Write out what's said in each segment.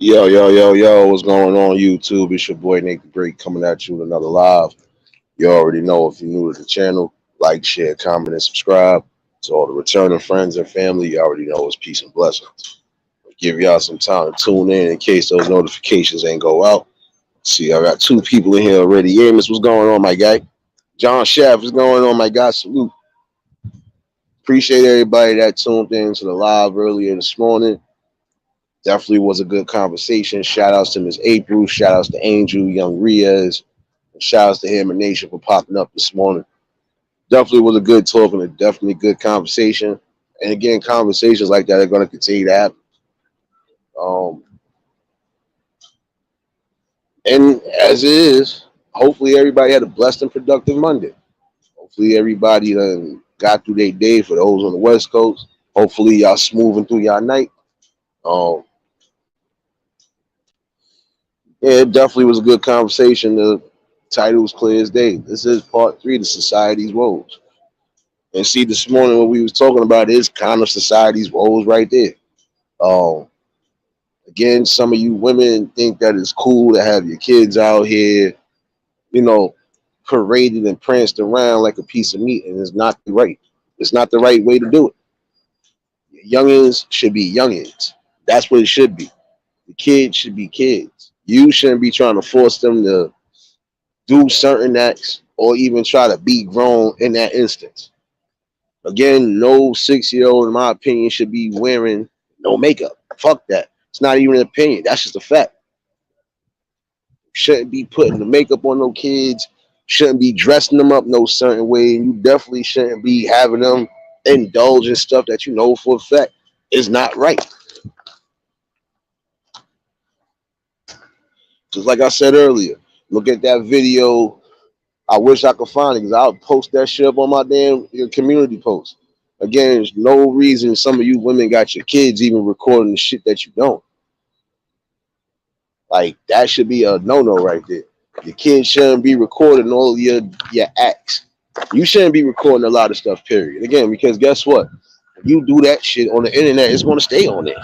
Yo, yo, yo, yo, what's going on YouTube? It's your boy Nate the Great coming at you with another live. You already know if you're new to the channel, like, share, comment, and subscribe. To all the returning friends and family, you already know it's peace and blessings. Give y'all some time to tune in case those notifications ain't go out. See, I got two people in here already. Amos, what's going on, my guy? John Shaft, what's going on, my guy? Salute. Appreciate everybody that tuned in to the live earlier this morning. Definitely was a good conversation. Shout outs to Miss April. Shout outs to Angel, Young Riaz. And shout outs to him and Nation for popping up this morning. Definitely was a good talk and a definitely good conversation. And again, conversations like that are going to continue to happen. Um, and as it is, hopefully everybody had a blessed and productive Monday. Hopefully everybody got through their day for those on the West Coast. Hopefully y'all smoothing through y'all night. Um, yeah, it definitely was a good conversation. The title was clear as day. This is part three of the society's woes. And see, this morning what we was talking about is kind of society's woes right there. Um, Again, some of you women think that it's cool to have your kids out here, you know, paraded and pranced around like a piece of meat, and it's not right. It's not the right way to do it. Youngins should be youngins. That's what it should be. The kids should be kids. You shouldn't be trying to force them to do certain acts or even try to be grown in that instance. Again, no 6 year old, in my opinion, should be wearing no makeup. Fuck that. It's not even an opinion. That's just a fact. Shouldn't be putting the makeup on no kids. Shouldn't be dressing them up no certain way. And you definitely shouldn't be having them indulge in stuff that you know for a fact is not right. Just like I said earlier, look at that video. I wish I could find it because I'll post that shit up on my damn community post. Again, there's no reason some of you women got your kids even recording the shit that you don't. Like, that should be a no-no right there. Your kids shouldn't be recording all of your acts. You shouldn't be recording a lot of stuff, period. Again, because guess what? If you do that shit on the internet, it's going to stay on there.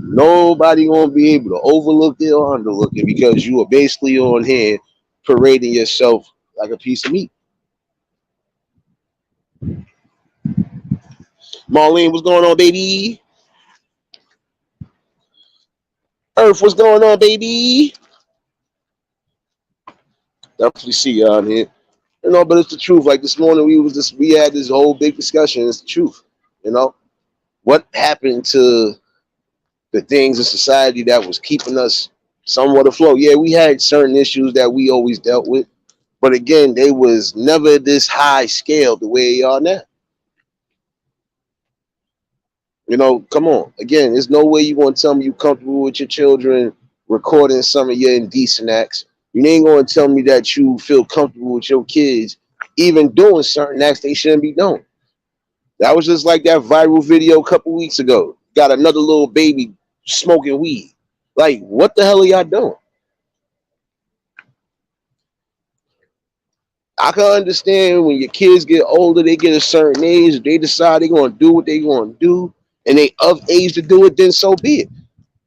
Nobody going to be able to overlook it or underlook it because you are basically on here parading yourself like a piece of meat. Marlene, what's going on, baby? Earth, what's going on, baby? Definitely see y'all in here. But it's the truth. Like this morning, we had this whole big discussion. It's the truth. You know, what happened to the things in society that was keeping us somewhat afloat? Yeah, we had certain issues that we always dealt with, but again, they was never this high scale the way they are now. Come on. Again, there's no way you want to tell me you comfortable with your children recording some of your indecent acts. You ain't going to tell me that you feel comfortable with your kids even doing certain acts they shouldn't be doing. That was just like that viral video a couple weeks ago. Got another little baby smoking weed. Like, what the hell are y'all doing? I can understand when your kids get older, they get a certain age, they decide they're going to do what they're going to do, and they of age to do it, then so be it.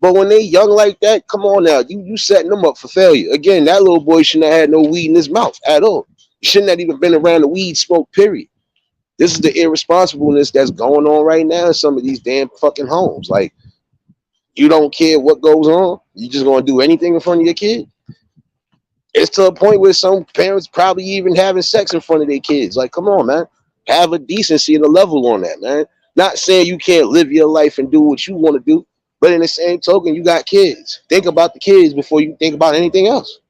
But when they young like that, come on now, you setting them up for failure. Again, that little boy shouldn't have had no weed in his mouth at all. He shouldn't have even been around the weed smoke, period. This is the irresponsibleness that's going on right now in some of these damn fucking homes. Like, you don't care what goes on. You just going to do anything in front of your kid. It's to a point where some parents probably even having sex in front of their kids. Like, come on, man. Have a decency and a level on that, man. Not saying you can't live your life and do what you want to do, but in the same token, you got kids. Think about the kids before you think about anything else.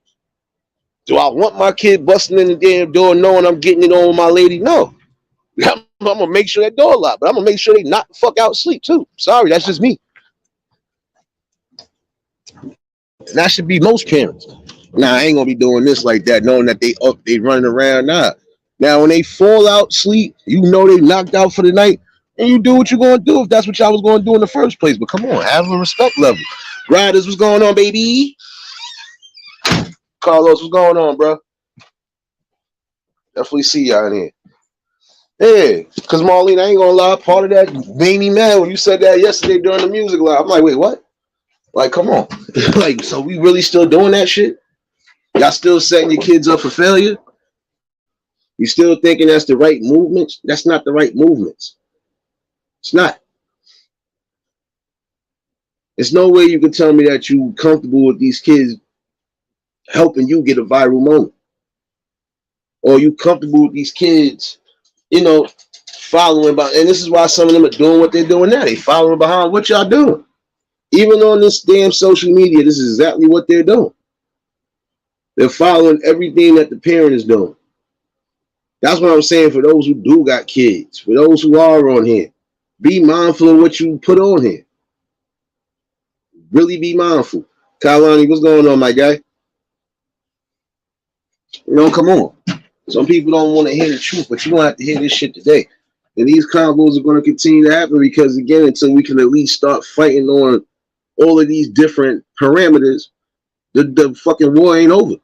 Do I want my kid busting in the damn door knowing I'm getting it on with my lady? No. I'm going to make sure that door locked, but I'm going to make sure they knock the fuck out sleep, too. Sorry, that's just me. And that should be most parents. Now, I ain't gonna be doing this like that, knowing that they running around. Now, when they fall out sleep, you know they knocked out for the night, and you do what you're gonna do if that's what y'all was gonna do in the first place. But come on, have a respect level. Riders, what's going on, baby? Carlos, what's going on, bro? Definitely see y'all in here. Yeah, because Marlene, I ain't gonna lie, part of that made me mad when you said that yesterday during the music live. I'm like, wait, what? Like, come on. Like, so we really still doing that shit? Y'all still setting your kids up for failure? You still thinking that's the right movements? That's not the right movements. It's not. There's no way you can tell me that you comfortable with these kids helping you get a viral moment. Or you comfortable with these kids, you know, following by, and this is why some of them are doing what they're doing now. They following behind what y'all doing. Even on this damn social media, this is exactly what they're doing. They're following everything that the parent is doing. That's what I'm saying for those who do got kids, for those who are on here. Be mindful of what you put on here. Really be mindful. Kalani, what's going on, my guy? You know, come on. Some people don't want to hear the truth, but you're going to have to hear this shit today. And these combos are going to continue to happen because, again, until we can at least start fighting on all of these different parameters, the fucking war ain't over.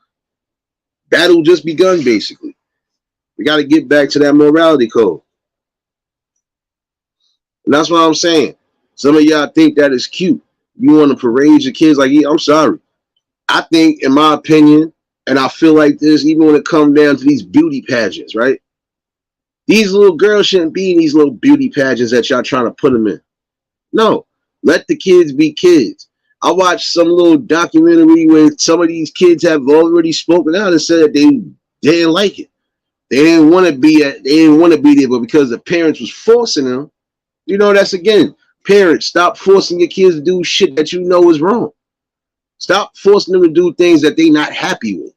Battle just begun, basically. We got to get back to that morality code. And that's what I'm saying. Some of y'all think that is cute. You want to parade your kids like, yeah, I'm sorry. I think, in my opinion, and I feel like this, even when it comes down to these beauty pageants, right? These little girls shouldn't be in these little beauty pageants that y'all trying to put them in. No, let the kids be kids. I watched some little documentary where some of these kids have already spoken out and said that they didn't like it. They didn't want to be at. They didn't want to be there, but because the parents was forcing them, you know, that's again, parents, stop forcing your kids to do shit that you know is wrong. Stop forcing them to do things that they're not happy with.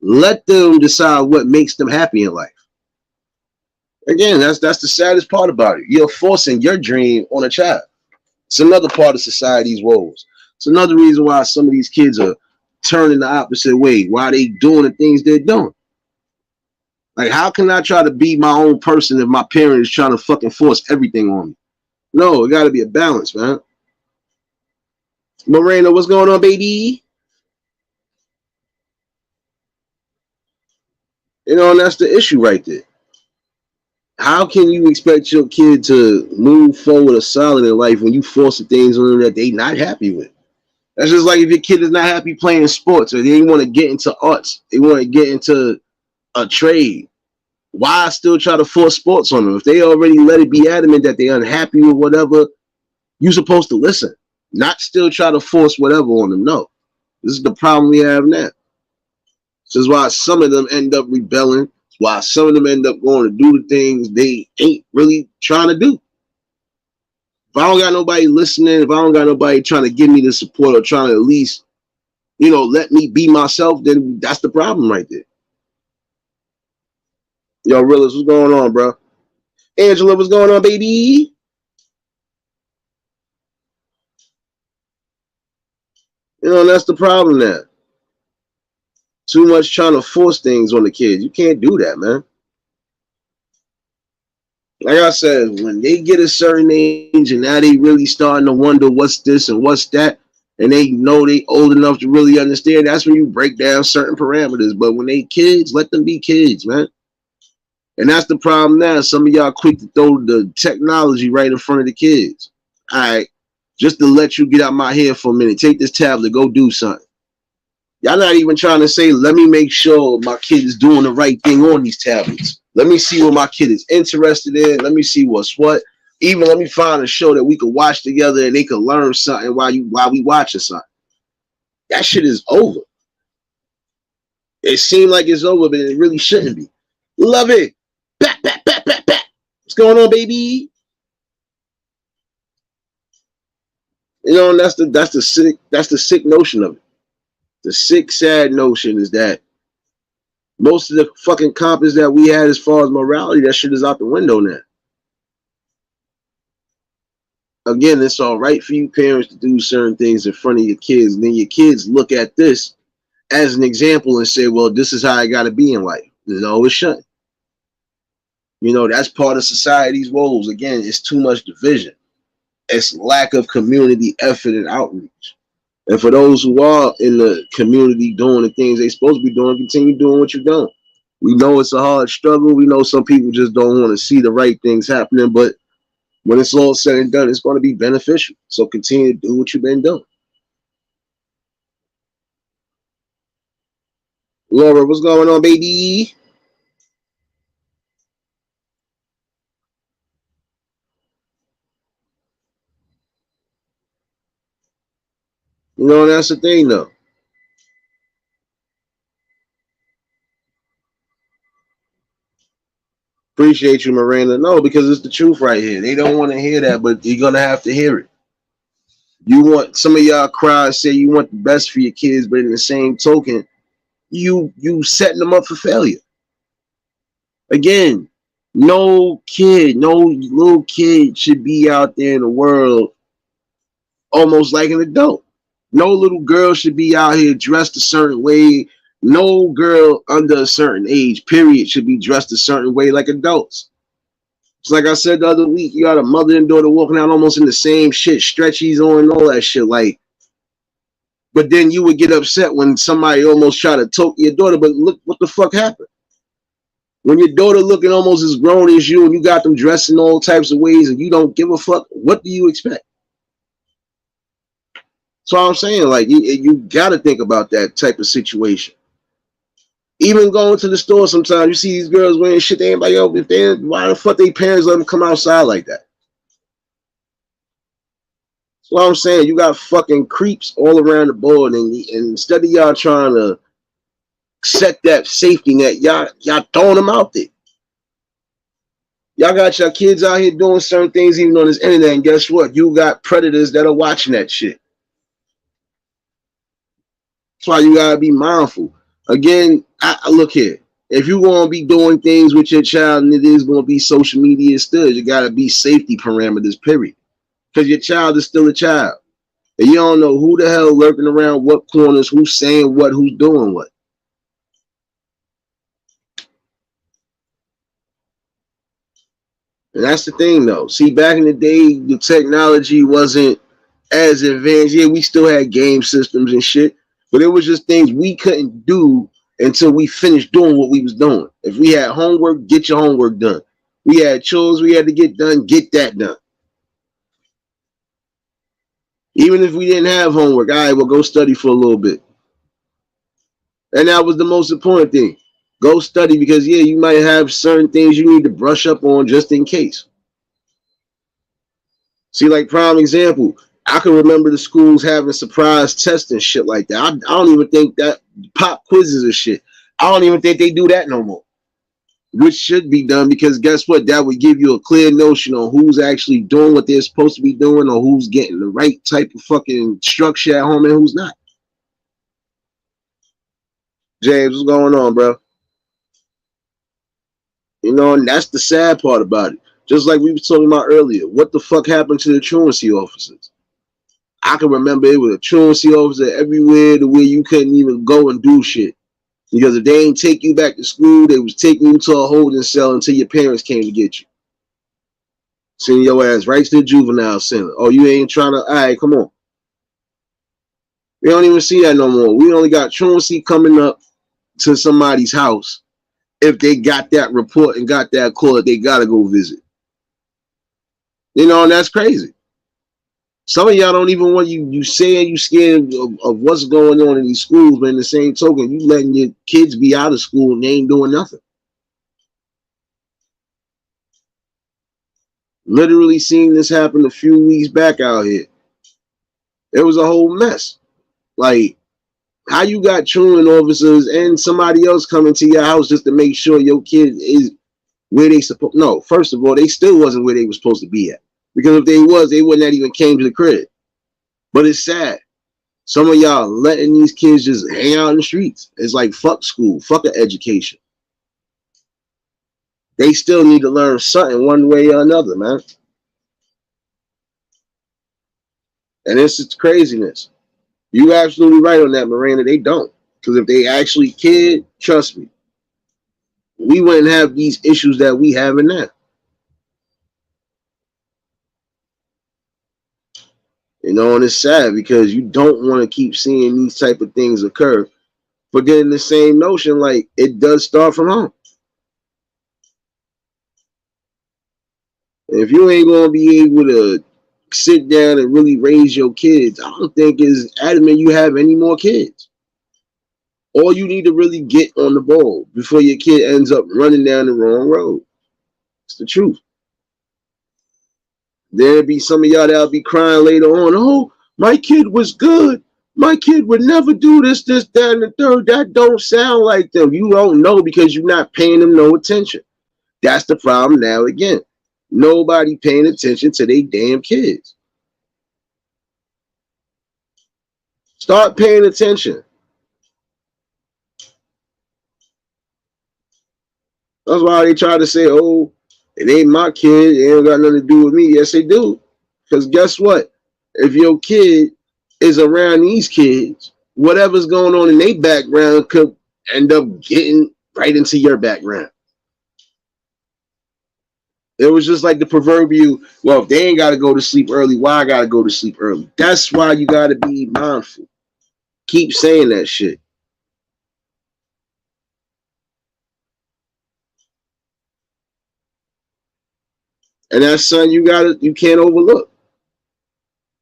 Let them decide what makes them happy in life. Again, that's the saddest part about it. You're forcing your dream on a child. It's another part of society's woes. It's another reason why some of these kids are turning the opposite way. Why they doing the things they're doing. Like, how can I try to be my own person if my parent is trying to fucking force everything on me? No, it got to be a balance, man. Moreno, what's going on, baby? You know, and that's the issue right there. How can you expect your kid to move forward or solid in life when you force the things on them that they not happy with? That's just like if your kid is not happy playing sports or they want to get into arts, they want to get into a trade. Why still try to force sports on them? If they already let it be adamant that they're unhappy with whatever, you're supposed to listen, not still try to force whatever on them. No, this is the problem we have now. This is why some of them end up rebelling. Why some of them end up going to do the things they ain't really trying to do. If I don't got nobody listening, if I don't got nobody trying to give me the support or trying to at least, you know, let me be myself, then that's the problem right there. Yo, Realist, what's going on, bro? Angela, what's going on, baby? You know, that's the problem now. Too much trying to force things on the kids. You can't do that, man. Like I said, when they get a certain age and now they really starting to wonder what's this and what's that, and they know they old enough to really understand, that's when you break down certain parameters. But when they kids, let them be kids, man. And that's the problem now. Some of y'all quick to throw the technology right in front of the kids. All right, just to let you get out my hair for a minute. Take this tablet, go do something. Y'all not even trying to say, let me make sure my kid is doing the right thing on these tablets. Let me see what my kid is interested in. Let me see what's what. Even let me find a show that we could watch together and they could learn something while we watching something. That shit is over. It seemed like it's over, but it really shouldn't be. Love it. Back, back, back, back, back. What's going on, baby? You know, and that's the sick notion of it. The sick, sad notion is that most of the fucking compass that we had as far as morality, that shit is out the window now. Again, it's all right for you parents to do certain things in front of your kids, and then your kids look at this as an example and say, well, this is how I got to be in life. No, it shouldn't. You know, that's part of society's woes. Again, it's too much division. It's lack of community effort and outreach. And for those who are in the community doing the things they're supposed to be doing, continue doing what you're doing. We know it's a hard struggle. We know some people just don't want to see the right things happening, but when it's all said and done, it's going to be beneficial. So continue to do what you've been doing. Laura, what's going on, baby? You know, that's the thing, though. Appreciate you, Miranda. No, because it's the truth right here. They don't want to hear that, but you're gonna have to hear it. You want some of y'all cry say you want the best for your kids, but in the same token, you setting them up for failure. Again, no kid, no little kid should be out there in the world almost like an adult. No little girl should be out here dressed a certain way. No girl under a certain age, period, should be dressed a certain way like adults. It's like I said the other week, you got a mother and daughter walking out almost in the same shit, stretchies on and all that shit. Like, but then you would get upset when somebody almost try to toke your daughter. But look what the fuck happened. When your daughter looking almost as grown as you and you got them dressed in all types of ways and you don't give a fuck, what do you expect? So I'm saying, like, you got to think about that type of situation. Even going to the store, sometimes you see these girls wearing shit. They ain't like, yo, if they, why the fuck they parents let them come outside like that? So I'm saying, you got fucking creeps all around the board, and instead of y'all trying to set that safety net, y'all throwing them out there. Y'all got your kids out here doing certain things even on this internet, and guess what? You got predators that are watching that shit. That's why you gotta be mindful. Again, I look here. If you're gonna be doing things with your child and it is gonna be social media still, you gotta be safety parameters, period. Because your child is still a child. And you don't know who the hell lurking around what corners, who's saying what, who's doing what. And that's the thing though. See, back in the day, the technology wasn't as advanced. Yeah, we still had game systems and shit, but it was just things we couldn't do until we finished doing what we was doing. If we had homework, get your homework done. We had chores we had to get done, get that done. Even if we didn't have homework, all right, well, go study for a little bit. And that was the most important thing. Go study because, yeah, you might have certain things you need to brush up on just in case. See, like prime example, I can remember the schools having surprise tests and shit like that. I don't even think that pop quizzes or shit. I don't even think they do that no more. Which should be done because guess what? That would give you a clear notion on who's actually doing what they're supposed to be doing or who's getting the right type of fucking structure at home and who's not. James, what's going on, bro? You know, and that's the sad part about it. Just like we were talking about earlier, what the fuck happened to the truancy officers? I can remember it was a truancy officer everywhere to where you couldn't even go and do shit. Because if they ain't take you back to school, they was taking you to a holding cell until your parents came to get you. Sending your ass right to the juvenile center. Oh, you ain't trying to, all right, come on. We don't even see that no more. We only got truancy coming up to somebody's house. If they got that report and got that call, they got to go visit. You know, and that's crazy. Some of y'all don't even want you saying you scared of what's going on in these schools, but in the same token, you letting your kids be out of school and they ain't doing nothing. Literally seen this happen a few weeks back out here. It was a whole mess. Like, how you got truant officers and somebody else coming to your house just to make sure your kid is where they supposed. No, first of all, they still wasn't where they were supposed to be at. Because if they was, they wouldn't have even came to the crib. But it's sad. Some of y'all letting these kids just hang out in the streets. It's like fuck school, fuck an education. They still need to learn something one way or another, man. And it's craziness. You absolutely right on that, Miranda. They don't. Because if they actually cared, trust me, we wouldn't have these issues that we have in now. You know, and it's sad because you don't want to keep seeing these type of things occur. But getting the same notion, like it does start from home. If you ain't gonna be able to sit down and really raise your kids, I don't think it's adamant you have any more kids. Or you need to really get on the ball before your kid ends up running down the wrong road. It's the truth. There'll be some of y'all that'll be crying later on. Oh, my kid was good. My kid would never do this, this, that, and the third. That don't sound like them. You don't know because you're not paying them no attention. That's the problem now again. Nobody paying attention to their damn kids. Start paying attention. That's why they try to say, oh, it ain't my kid. It ain't got nothing to do with me. Yes, they do. Because guess what? If your kid is around these kids, whatever's going on in their background could end up getting right into your background. It was just like the proverbial, well, if they ain't got to go to sleep early, why I got to go to sleep early? That's why you got to be mindful. Keep saying that shit. And that's something you can't overlook.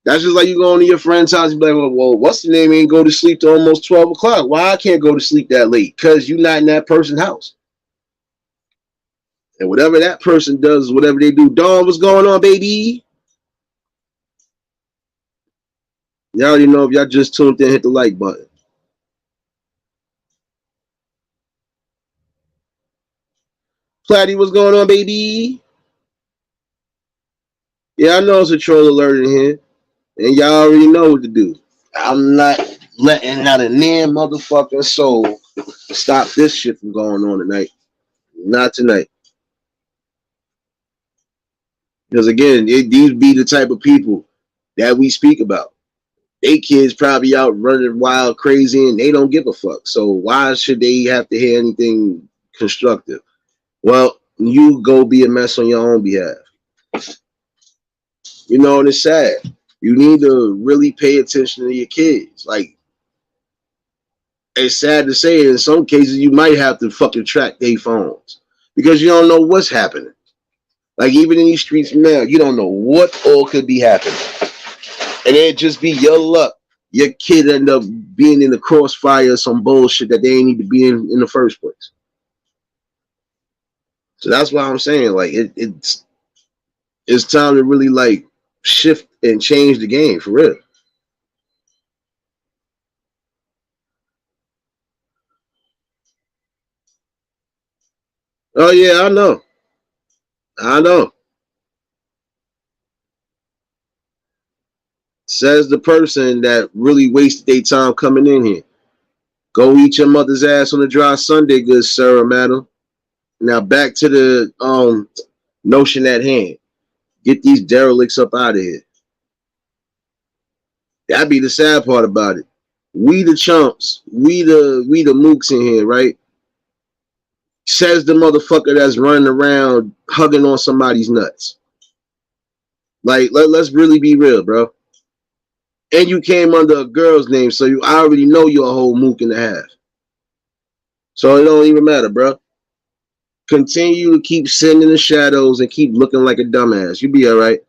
That's just like you going to your friend's house and be like, well, what's the name? Ain't go to sleep till almost 12 o'clock. Why I can't go to sleep that late? Because you're not in that person's house. And whatever that person does, whatever they do, Dawn, what's going on, baby? Y'all already know if y'all just tuned in, hit the like button. Platty, what's going on, baby? Yeah, I know it's a troll alert in here. And y'all already know what to do. I'm not letting not a near motherfucking soul stop this shit from going on tonight. Not tonight. Because again, these be the type of people that we speak about. They kids probably out running wild, crazy, and they don't give a fuck. So why should they have to hear anything constructive? Well, you go be a mess on your own behalf. You know, and it's sad. You need to really pay attention to your kids. Like, it's sad to say, in some cases, you might have to fucking track their phones because you don't know what's happening. Like, even in these streets now, you don't know what all could be happening. And it'd just be your luck. Your kid end up being in the crossfire of some bullshit that they ain't need to be in the first place. So that's why I'm saying, like, it's time to really, like, shift and change the game, for real. Oh, yeah, I know. I know. Says the person that really wasted their time coming in here. Go eat your mother's ass on a dry Sunday, good sir or madam. Now back to the notion at hand. Get these derelicts up out of here. That'd be the sad part about it. We the chumps, we the mooks in here, right? Says the motherfucker that's running around hugging on somebody's nuts. Like, let's really be real, bro. And you came under a girl's name, so I already know you're a whole mook and a half. So it don't even matter, bro. Continue to keep sitting in the shadows and keep looking like a dumbass. You'll be all right.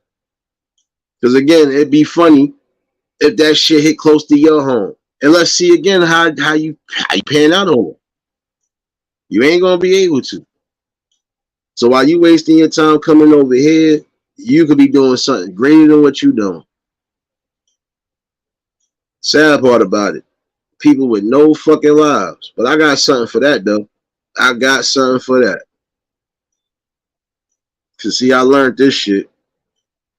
Because again, it'd be funny if that shit hit close to your home. And let's see again how you pan out on it. You ain't gonna be able to. So while you wasting your time coming over here, you could be doing something greater than what you doing. Sad part about it. People with no fucking lives. But I got something for that though. I got something for that. Cause see, I learned this shit.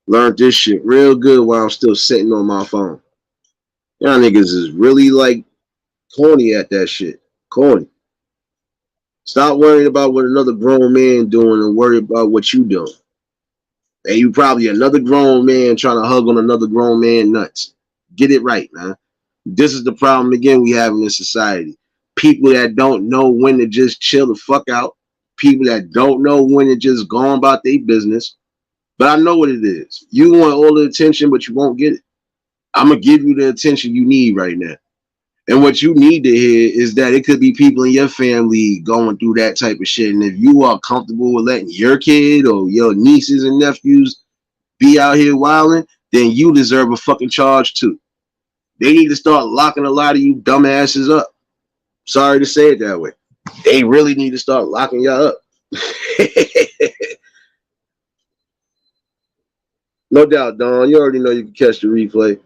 Learned this shit real good while I'm still sitting on my phone. Y'all niggas is really like corny at that shit. Corny. Stop worrying about what another grown man doing and worry about what you doing. And you probably another grown man trying to hug on another grown man nuts. Get it right, man. This is the problem again we have in this society. People that don't know when to just chill the fuck out. People that don't know when to just go on about their business. But I know what it is. You want all the attention, but you won't get it. I'm going to give you the attention you need right now. And what you need to hear is that it could be people in your family going through that type of shit. And if you are comfortable with letting your kid or your nieces and nephews be out here wilding, then you deserve a fucking charge too. They need to start locking a lot of you dumbasses up. Sorry to say it that way. They really need to start locking y'all up. No doubt, Don. You already know you can catch the replay.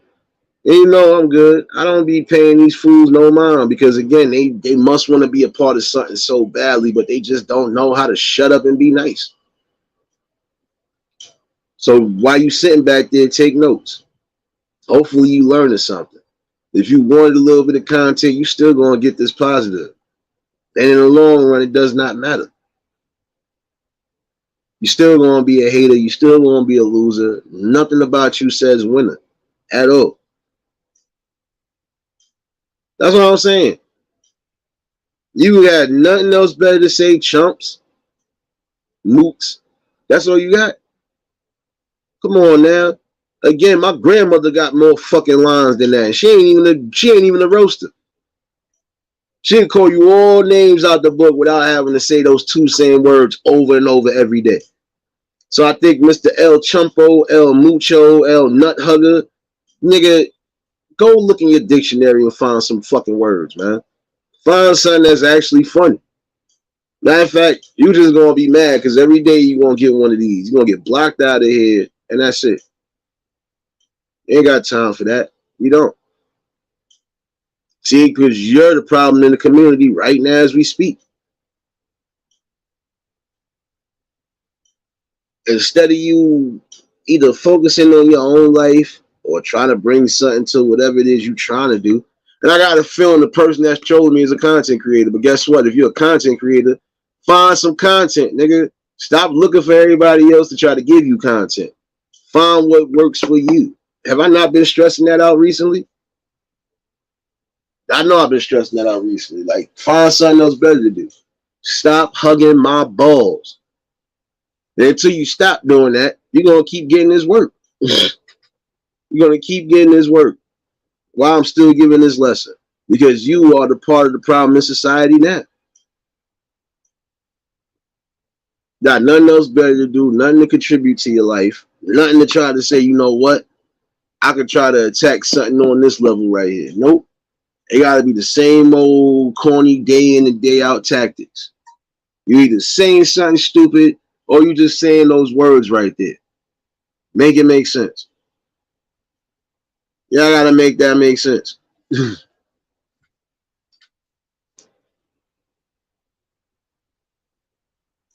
And you know I'm good. I don't be paying these fools no mind because again, they must want to be a part of something so badly, but they just don't know how to shut up and be nice. So while you sitting back there, take notes. Hopefully you learning something. If you wanted a little bit of content, you still gonna get this positive. And in the long run, it does not matter. You still gonna be a hater. You still gonna be a loser. Nothing about you says winner at all. That's what I'm saying. You got nothing else better to say, chumps, mooks. That's all you got. Come on now. Again, my grandmother got more fucking lines than that. She ain't even a roaster. She can call you all names out the book without having to say those two same words over and over every day. So I think Mr. El Chumpo, El Mucho, El Nut Hugger, nigga, go look in your dictionary and find some fucking words, man. Find something that's actually funny. Matter of fact, you just gonna be mad because every day you gonna get one of these. You're gonna get blocked out of here, and that's it. You ain't got time for that. You don't. See, because you're the problem in the community right now as we speak. Instead of you either focusing on your own life or trying to bring something to whatever it is you're trying to do. And I got a feeling the person that's chosen me is a content creator. But guess what? If you're a content creator, find some content, nigga. Stop looking for everybody else to try to give you content. Find what works for you. Have I not been stressing that out recently? I know I've been stressing that out recently. Like, find something else better to do. Stop hugging my balls. And until you stop doing that, you're going to keep getting this work. You're going to keep getting this work while I'm still giving this lesson. Because you are the part of the problem in society now. Got nothing else better to do, nothing to contribute to your life, nothing to try to say, you know what, I could try to attack something on this level right here. Nope. It got to be the same old corny day in and day out tactics. You either saying something stupid or you just saying those words right there. Make it make sense. Y'all got to make that make sense.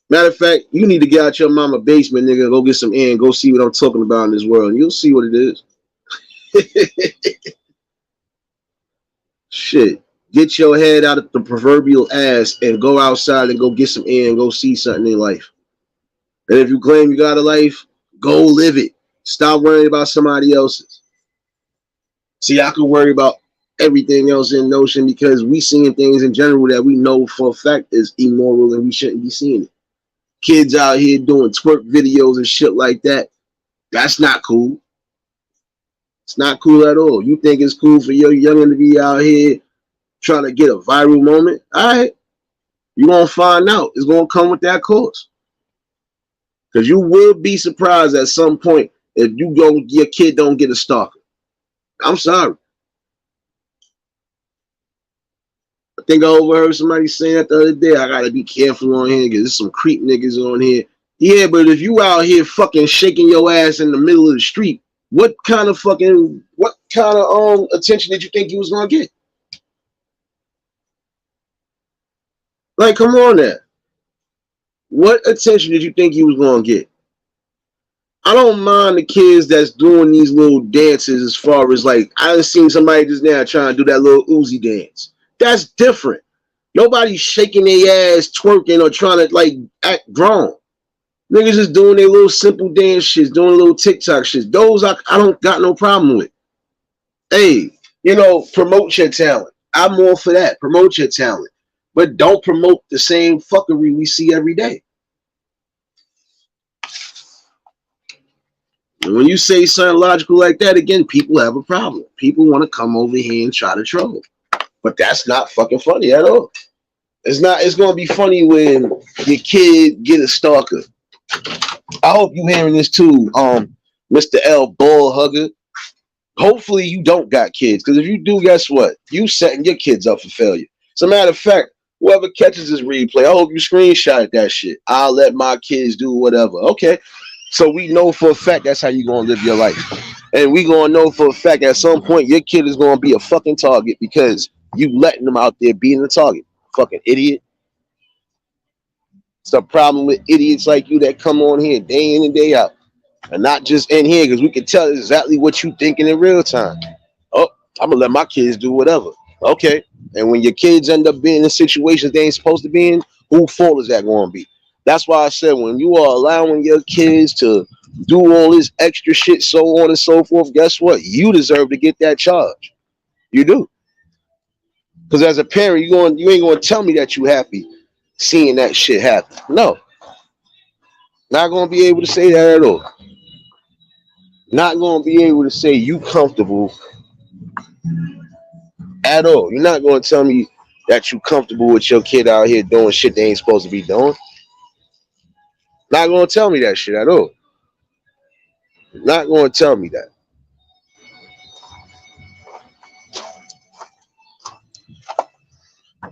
Matter of fact, you need to get out your mama basement, nigga, and go get some air and go see what I'm talking about in this world. And you'll see what it is. Shit. Get your head out of the proverbial ass and go outside and go get some air and go see something in life. And if you claim you got a life, go live it. Stop worrying about somebody else's. See, I could worry about everything else in Notion because we seeing things in general that we know for a fact is immoral and we shouldn't be seeing it. Kids out here doing twerk videos and shit like that. That's not cool. It's not cool at all. You think it's cool for your youngin' to be out here trying to get a viral moment? All right. You're going to find out. It's going to come with that course. Because you will be surprised at some point if your kid don't get a stalker. I'm sorry. I think I overheard somebody saying that the other day. I gotta be careful on here because there's some creep niggas on here. Yeah, but if you out here fucking shaking your ass in the middle of the street, what kind of attention did you think you was gonna get? Like, come on now. What attention did you think you was gonna get? I don't mind the kids that's doing these little dances as far as like, I done seen somebody just now trying to do that little Uzi dance. That's different. Nobody's shaking their ass, twerking, or trying to like act grown. Niggas just doing their little simple dance shits, doing little TikTok shits. Those I don't got no problem with. Hey, promote your talent. I'm all for that. Promote your talent. But don't promote the same fuckery we see every day. And when you say something logical like that, again, people have a problem. People want to come over here and try to troll. But that's not fucking funny at all. It's going to be funny when your kid get a stalker. I hope you hearing this too, Mr. L. Ball Hugger. Hopefully you don't got kids. Because if you do, guess what? You setting your kids up for failure. As a matter of fact, whoever catches this replay, I hope you screenshot that shit. I'll let my kids do whatever. Okay. So we know for a fact that's how you gonna live your life. And we gonna know for a fact at some point your kid is gonna be a fucking target because you letting them out there being a target. Fucking idiot. It's the problem with idiots like you that come on here day in and day out. And not just in here, because we can tell exactly what you thinking in real time. Oh, I'm gonna let my kids do whatever. Okay. And when your kids end up being in situations they ain't supposed to be in, whose fault is that going to be? That's why I said when you are allowing your kids to do all this extra shit, so on and so forth, guess what? You deserve to get that charge. You do. Because as a parent, you ain't gonna tell me that you happy seeing that shit happen. No, not gonna be able to say that at all. Not gonna be able to say you comfortable at all. You're not gonna tell me that you comfortable with your kid out here doing shit they ain't supposed to be doing. Not gonna tell me that shit at all. Not gonna tell me that.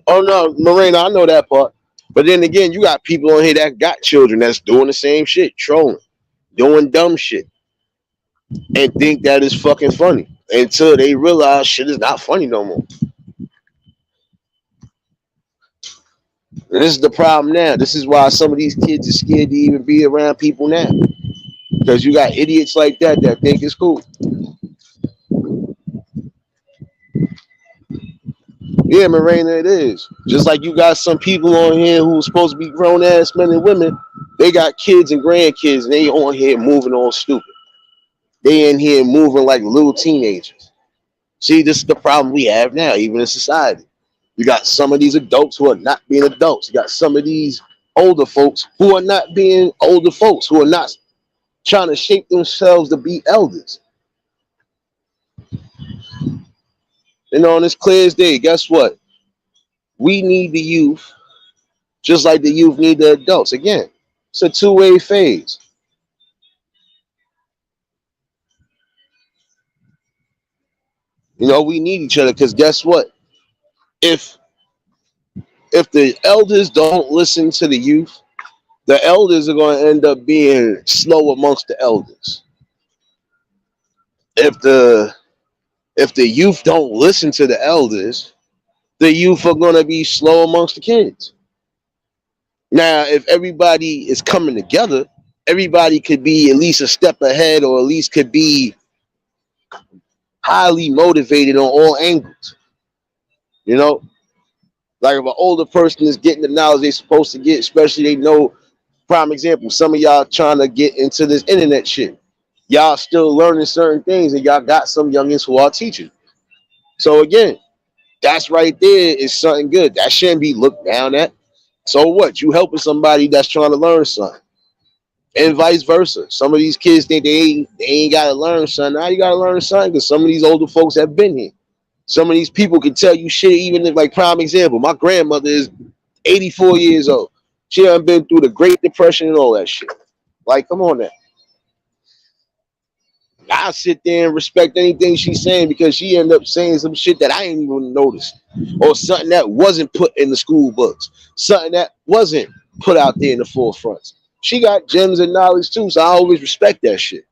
Oh no, Marina, I know that part. But then again, you got people on here that got children that's doing the same shit, trolling, doing dumb shit, and think that is fucking funny until they realize shit is not funny no more. And this is the problem now. This is why some of these kids are scared to even be around people now. Because you got idiots like that that think it's cool. Yeah, Marina, it is. Just like you got some people on here who are supposed to be grown ass men and women, they got kids and grandkids, and they on here moving all stupid. They in here moving like little teenagers. See, this is the problem we have now, even in society. You got some of these adults who are not being adults. You got some of these older folks who are not being older folks, who are not trying to shape themselves to be elders. And on this clear as day, guess what? We need the youth just like the youth need the adults. Again, it's a two-way phase. You know, we need each other because guess what? If if the elders don't listen to the youth, the elders are going to end up being slow amongst the elders. If the youth don't listen to the elders, the youth are going to be slow amongst the kids. Now, if everybody is coming together, everybody could be at least a step ahead or at least could be highly motivated on all angles. You know, like if an older person is getting the knowledge they're supposed to get, especially they know, prime example, some of y'all trying to get into this internet shit. Y'all still learning certain things and y'all got some youngins who are teaching. So again, that's right there is something good. That shouldn't be looked down at. So what? You helping somebody that's trying to learn something. And vice versa. Some of these kids think they ain't gotta learn something. Now you gotta learn something because some of these older folks have been here. Some of these people can tell you shit, even if, like, prime example, my grandmother is 84 years old. She done been through the Great Depression and all that shit. Like, come on now. I sit there and respect anything she's saying because she ended up saying some shit that I ain't even noticed. Or something that wasn't put in the school books. Something that wasn't put out there in the forefront. She got gems and knowledge too, so I always respect that shit.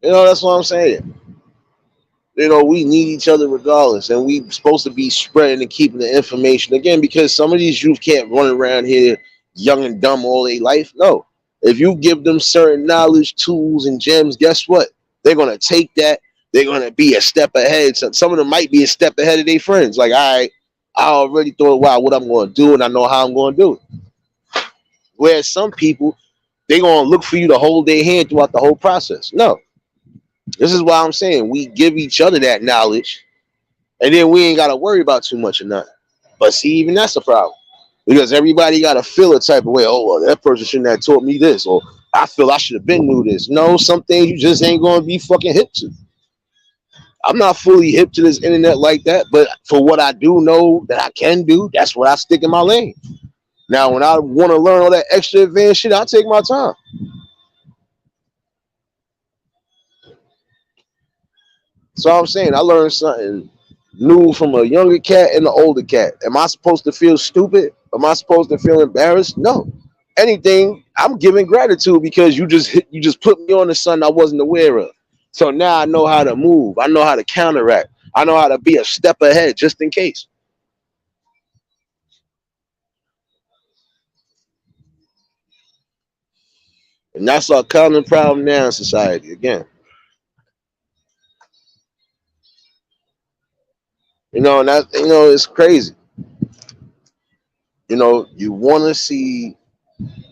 You know, that's what I'm saying. You know, we need each other regardless, and we supposed to be spreading and keeping the information again because some of these youth can't run around here young and dumb all their life. No, if you give them certain knowledge, tools, and gems, guess what? They're gonna take that. They're gonna be a step ahead. So some of them might be a step ahead of their friends. Like, all right, I already thought, wow, what I'm gonna do, and I know how I'm gonna do it. Whereas some people, they gonna look for you to hold their hand throughout the whole process. No, this is why I'm saying we give each other that knowledge, and then we ain't got to worry about too much or nothing. But see, even that's a problem because everybody got to feel a type of way. Oh, well, that person shouldn't have taught me this, or I feel I should have been knew this. No, some things you just ain't going to be fucking hip to. I'm not fully hip to this internet like that, but for what I do know that I can do, that's what I stick in my lane. Now, when I want to learn all that extra advanced shit, I take my time. So I'm saying I learned something new from a younger cat and an older cat. Am I supposed to feel stupid? Am I supposed to feel embarrassed? No. Anything, I'm giving gratitude because you just put me on to something I wasn't aware of. So now I know how to move. I know how to counteract. I know how to be a step ahead just in case. And that's our common problem now in society. Again, and that it's crazy. You want to see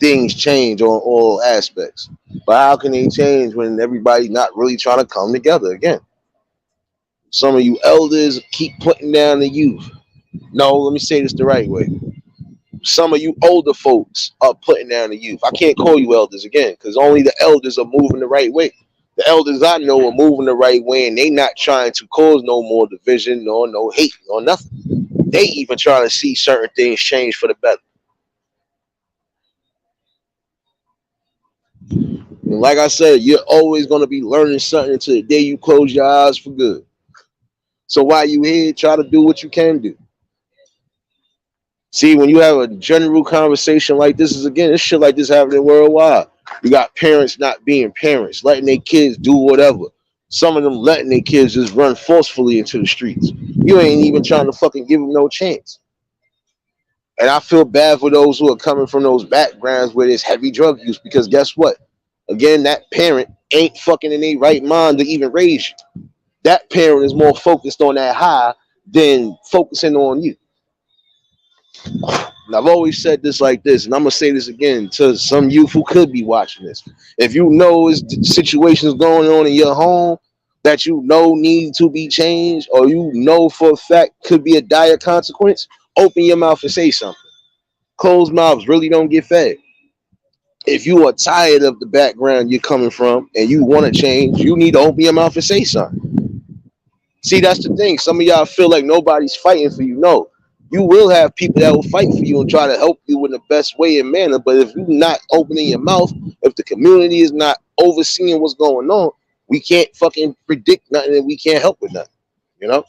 things change on all aspects. But how can they change when everybody not really trying to come together? Again, some of you elders keep putting down the youth. No, let me say this the right way. Some of you older folks are putting down the youth. I can't call you elders again because only the elders are moving the right way. The elders I know are moving the right way and they not trying to cause no more division nor no hate nor nothing. They even trying to see certain things change for the better. And like I said, you're always going to be learning something until the day you close your eyes for good. So while you here, try to do what you can do. See, when you have a general conversation like this, is again, this shit like this happening worldwide. You got parents not being parents, letting their kids do whatever. Some of them letting their kids just run forcefully into the streets. You ain't even trying to fucking give them no chance. And I feel bad for those who are coming from those backgrounds where there's heavy drug use because guess what? Again, that parent ain't fucking in their right mind to even raise you. That parent is more focused on that high than focusing on you. And I've always said this like this, and I'm gonna say this again to some youth who could be watching this. If you know is situations going on in your home that you know need to be changed, or you know for a fact could be a dire consequence, open your mouth and say something. Closed mouths really don't get fed. If you are tired of the background you're coming from and you want to change, you need to open your mouth and say something. See, that's the thing. Some of y'all feel like nobody's fighting for you. No, you will have people that will fight for you and try to help you in the best way and manner. But if you're not opening your mouth, if the community is not overseeing what's going on, we can't fucking predict nothing and we can't help with nothing. You know?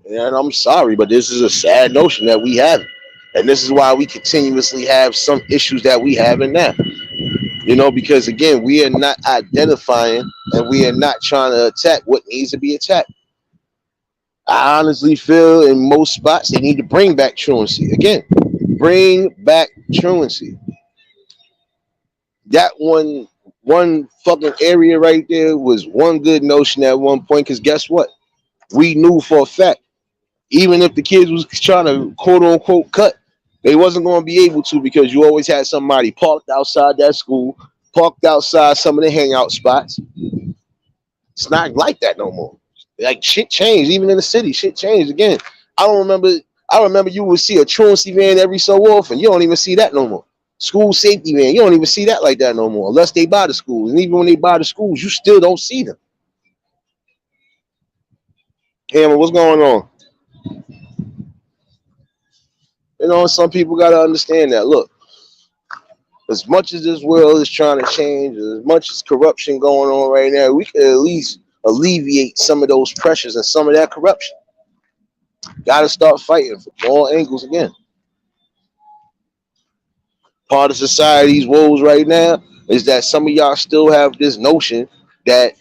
And I'm sorry, but this is a sad notion that we have. And this is why we continuously have some issues that we have in now. Because again, we are not identifying and we are not trying to attack what needs to be attacked. I honestly feel in most spots they need to bring back truancy. Again, bring back truancy. That one fucking area right there was one good notion at one point. Because guess what? We knew for a fact, even if the kids was trying to quote unquote cut, they wasn't going to be able to because you always had somebody parked outside that school, parked outside some of the hangout spots. It's not like that no more. Like shit changed, even in the city. Shit changed again. I don't remember. I remember you would see a truancy van every so often. You don't even see that no more. School safety van, you don't even see that like that no more, unless they buy the schools. And even when they buy the schools, you still don't see them. Hammer, what's going on? Some people got to understand that. Look, as much as this world is trying to change, as much as corruption going on right now, we can at least alleviate some of those pressures and some of that corruption. Got to start fighting from all angles again. Part of society's woes right now is that some of y'all still have this notion that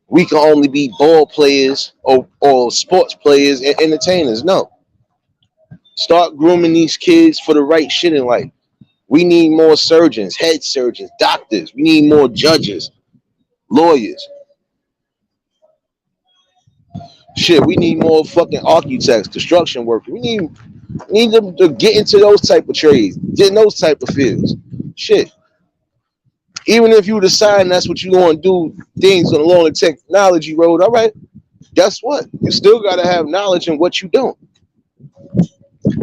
we can only be ball players or sports players and entertainers. No. Start grooming these kids for the right shit in life. We need more surgeons, head surgeons, doctors. We need more judges, lawyers. Shit, we need more fucking architects, construction workers. We need them to get into those type of trades, get in those type of fields. Shit. Even if you decide that's what you want to do, things along the technology road, all right, guess what? You still got to have knowledge in what you're doing.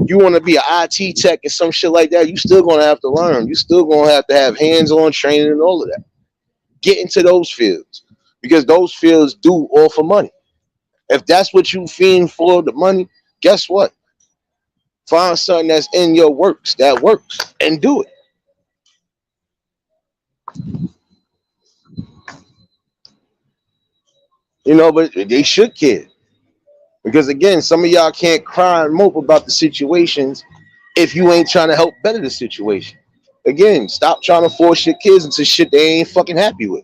You want to be an IT tech and some shit like that, you still going to have to learn. You still going to have hands-on training and all of that. Get into those fields. because those fields do offer money. If that's what you fiend for, the money, guess what? Find something that's in your works that works and do it. But they should care. Because again, some of y'all can't cry and mope about the situations if you ain't trying to help better the situation. Again, stop trying to force your kids into shit they ain't fucking happy with.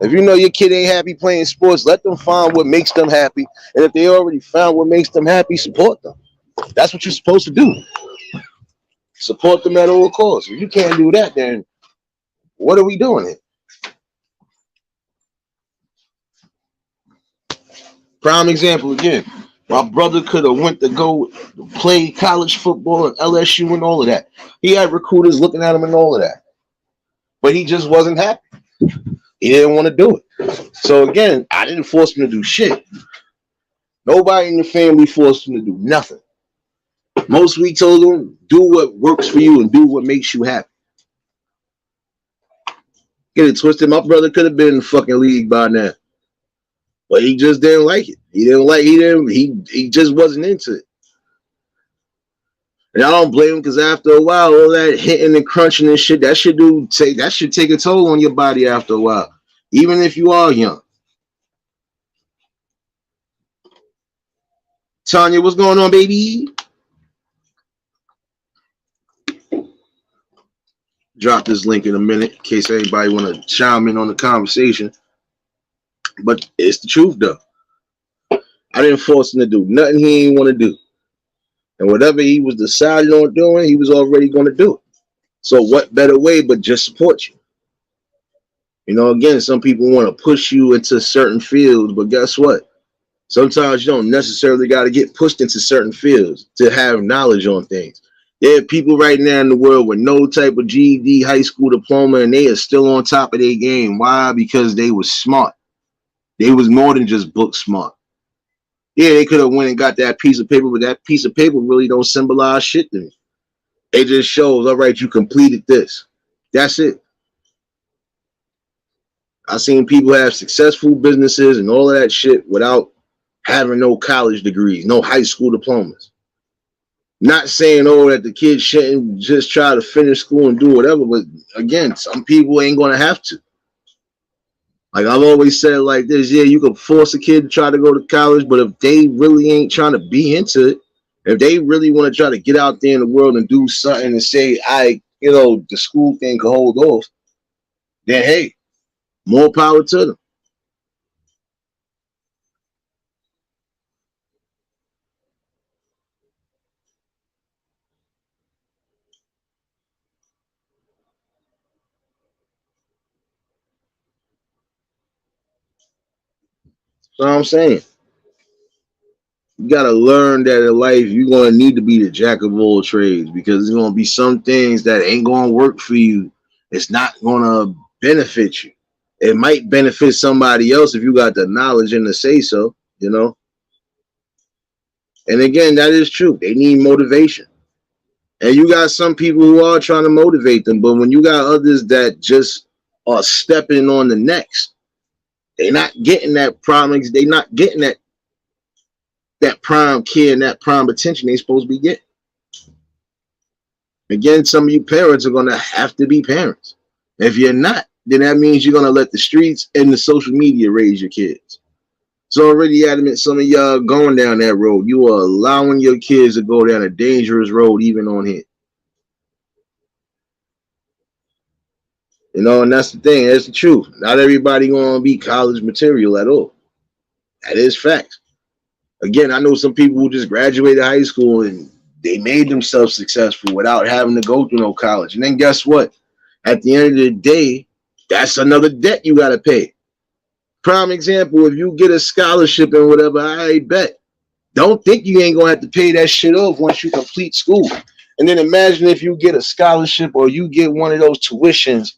If you know your kid ain't happy playing sports, let them find what makes them happy. And if they already found what makes them happy, support them. That's what you're supposed to do. Support them at all costs. If you can't do that, then what are we doing here? Prime example again. My brother could have went to go play college football at LSU and all of that. He had recruiters looking at him and all of that. But he just wasn't happy. He didn't want to do it. So again, I didn't force him to do shit. Nobody in the family forced him to do nothing. Most we told him, do what works for you and do what makes you happy. Get it twisted. My brother could have been in the fucking league by now. But he just didn't like it. He just wasn't into it. And I don't blame him because after a while, all that hitting and crunching and shit, that should take a toll on your body after a while. Even if you are young. Tanya, what's going on, baby? Drop this link in a minute in case anybody want to chime in on the conversation. But it's the truth, though. I didn't force him to do nothing he didn't want to do. And whatever he was decided on doing, he was already going to do it. So what better way but just support you? Again, some people want to push you into certain fields, but guess what? Sometimes you don't necessarily got to get pushed into certain fields to have knowledge on things. There are people right now in the world with no type of GED, high school diploma, and they are still on top of their game. Why? Because they was smart. They was more than just book smart. Yeah, they could have went and got that piece of paper, but that piece of paper really don't symbolize shit to me. It just shows, all right, you completed this. That's it. I've seen people have successful businesses and all of that shit without having no college degrees, no high school diplomas. Not saying, that the kids shouldn't just try to finish school and do whatever, but again, some people ain't going to have to. Like I've always said like this, yeah, you can force a kid to try to go to college, but if they really ain't trying to be into it, if they really want to try to get out there in the world and do something and say, the school thing can hold off, then hey, more power to them. So I'm saying, you gotta learn that in life you're gonna need to be the jack of all trades because there's gonna be some things that ain't gonna work for you. It's not gonna benefit you. It might benefit somebody else if you got the knowledge and the say so, And again, that is true. They need motivation. And you got some people who are trying to motivate them, but when you got others that just are stepping on the next, they're not getting that prime. They're not getting that prime care and that prime attention they supposed to be getting. Again, some of you parents are gonna have to be parents. If you're not, then that means you're gonna let the streets and the social media raise your kids. So already adamant some of y'all going down that road. You are allowing your kids to go down a dangerous road even on here. And that's the thing. That's the truth. Not everybody gonna be college material at all. That is facts. Again, I know some people who just graduated high school and they made themselves successful without having to go through no college. And then guess what? At the end of the day, that's another debt you gotta pay. Prime example, if you get a scholarship and whatever, I bet. Don't think you ain't gonna have to pay that shit off once you complete school. And then imagine if you get a scholarship or you get one of those tuitions.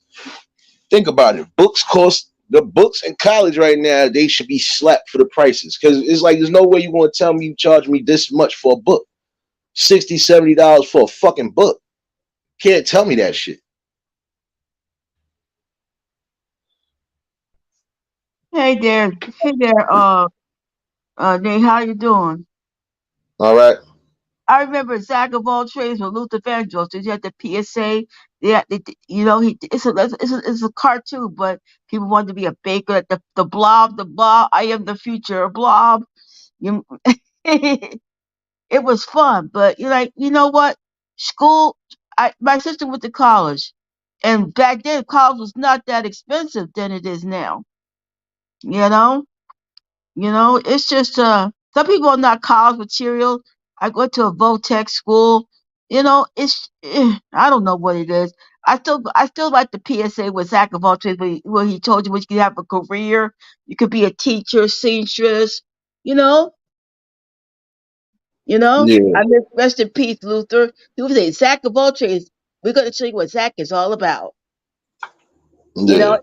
Think about it. The books in college right now, they should be slapped for the prices. Because it's like there's no way you're gonna tell me you charge me this much for a book. $60, $70 for a fucking book. Can't tell me that shit. Nate, how you doing? All right. I remember Zach of all trades with Luther Vandross. Did you have the PSA? Yeah, it's a cartoon, but people wanted to be a baker. The blob. I am the future blob. You, it was fun, but you're like, you know what? School. My sister went to college, and back then college was not that expensive than it is now. You know. It's just some people are not college material. I go to a Votech school. I don't know what it is. I still like the PSA with Zach of all trades where he told you what you could have a career. You could be a teacher, seamstress. You know, Yeah. I miss rest in peace, Luther. He was a Zach of all trades. We're gonna show you what Zach is all about. You Yeah. know,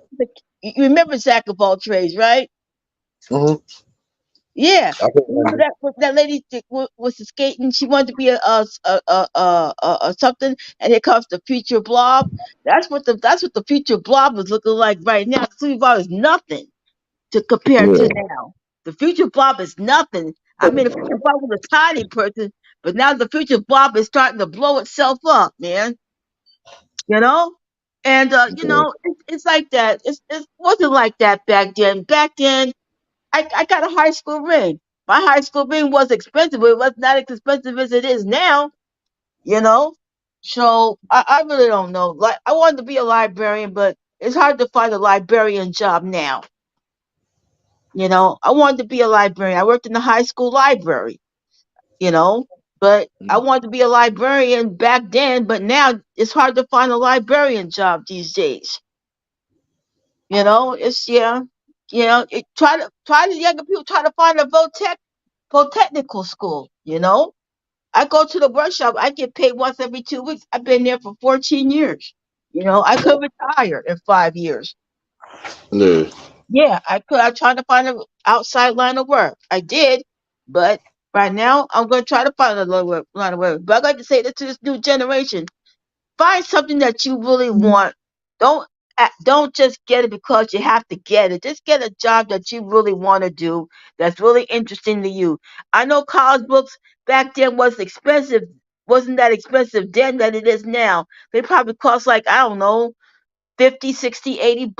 you remember Zach of all trades, right? Hmm. Yeah. I can Remember remember. that lady was skating? She wanted to be a something, and here comes the future blob. That's what the future blob is looking like right now. The future blob is nothing to compare to Yeah. now. The future blob is nothing. I mean, the future blob was a tiny person, but now the future blob is starting to blow itself up, man. You know, and Yeah. it's like that. It wasn't like that back then. Back then, I got a high school ring. My high school ring was expensive, but it was not as expensive as it is now, you know? So I really don't know. Like I wanted to be a librarian, but it's hard to find a librarian job now. I wanted to be a librarian. I worked in the high school library, you know, but I wanted to be a librarian back then, but now it's hard to find a librarian job these days. It's yeah. Try to younger people try to find a for technical school. I go to the workshop. I get paid once every 2 weeks. I've been there for 14 years. I could retire in 5 years. Yeah. Yeah, I could. I tried to find an outside line of work. I did, but right now I'm going to try to find a line of work. But I'd like to say this to this new generation: find something that you really want. Don't don't just get it because you have to get it. Just get a job that you really want to do. That's really interesting to you. I know college books back then was expensive. Wasn't that expensive then that it is now? They probably cost like I don't know, 50, 60, $80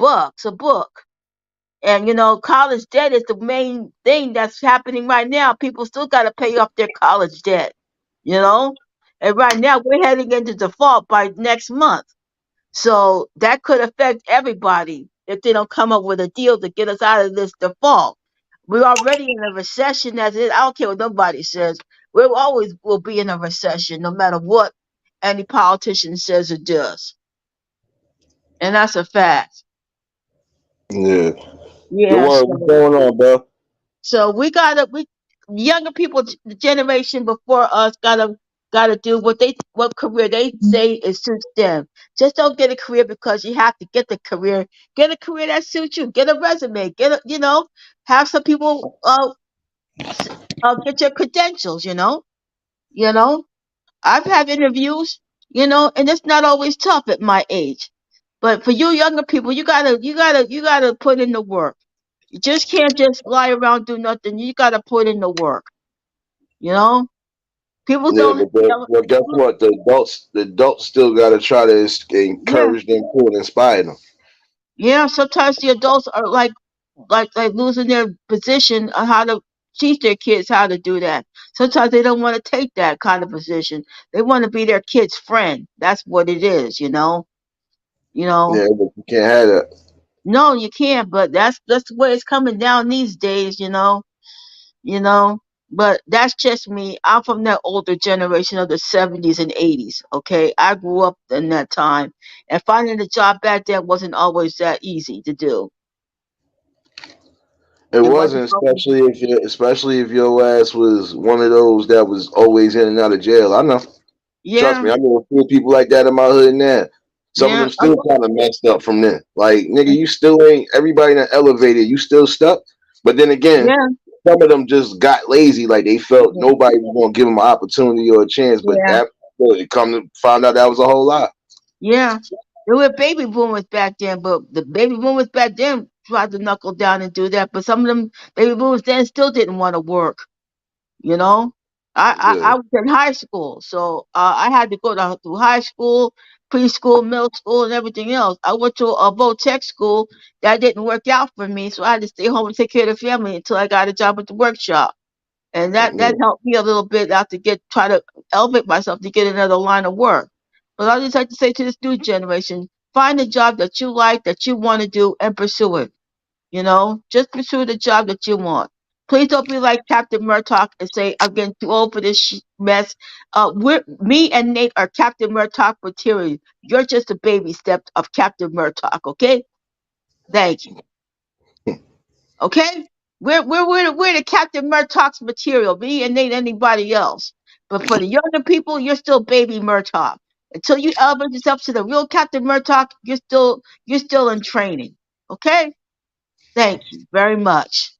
a book. And college debt is the main thing that's happening right now. People still got to pay off their college debt. You know, and right now we're heading into default by next month. So that could affect everybody if they don't come up with a deal to get us out of this default. We're already in a recession as it is. I don't care what nobody says. We always will be in a recession no matter what any politician says or does. And that's a fact. Yeah. The Yeah. one what's going on, bro? So we younger people, the generation before us gotta do what career they say it suits them. Just don't get a career because you have to get the career. Get a career that suits you. Get a resume. Have some people s- get your credentials. You know. I've had interviews. And it's not always tough at my age. But for you younger people, you gotta put in the work. You just can't just lie around do nothing. You gotta put in the work. You know, people Yeah, don't. but well, guess what? The adults still got to try to Yeah, encourage them too and inspire them. yeah. Sometimes the adults are like losing their position on how to teach their kids how to do that. Sometimes they don't want to take that kind of position. They want to be their kid's friend. That's what it is. You know. Yeah, but you can't have that. No, you can't. But that's the way it's coming down these days. you know. But that's just me. I'm from that older generation of the 70s and 80s. Okay, I grew up in that time, and finding a job back then wasn't always that easy to do. It It wasn't wasn't, always. especially if your ass was one of those that was always in and out of jail. I know. Trust Yeah, me, I know a few people like that in my hood now. Some of yeah, them still kind of messed up from then. Like, nigga, you still ain't everybody in the elevator, you still stuck. But then again, yeah, some of them just got lazy, like they felt nobody was gonna give them an opportunity or a chance. But yeah, that it come to find out that was a whole lot. yeah. There were baby boomers back then, but the baby boomers back then. tried to knuckle down and do that, but some of them baby boomers then still didn't want to work. You know, I Yeah. was in high school, so I had to go through high school, preschool, middle school, and everything else. I went to a tech school that didn't work out for me, so I had to stay home and take care of the family until I got a job at the workshop, and that Yeah. helped me a little bit out to get try to elevate myself to get another line of work. But I just like to say to this new generation, find a job that you like, that you want to do, and pursue it. Just pursue the job that you want. Please don't be like Captain Murtaugh and say, I'm getting too old for this mess. Me and Nate are Captain Murtaugh material. You're just a baby step of Captain Murtaugh, okay? Thank you. Okay? We're the Captain Murtaugh's material. Me and Nate, anybody else. But for the younger people, you're still baby Murtaugh. Until you elevate yourself to the real Captain Murtaugh, you're still in training. Okay? Thank you very much.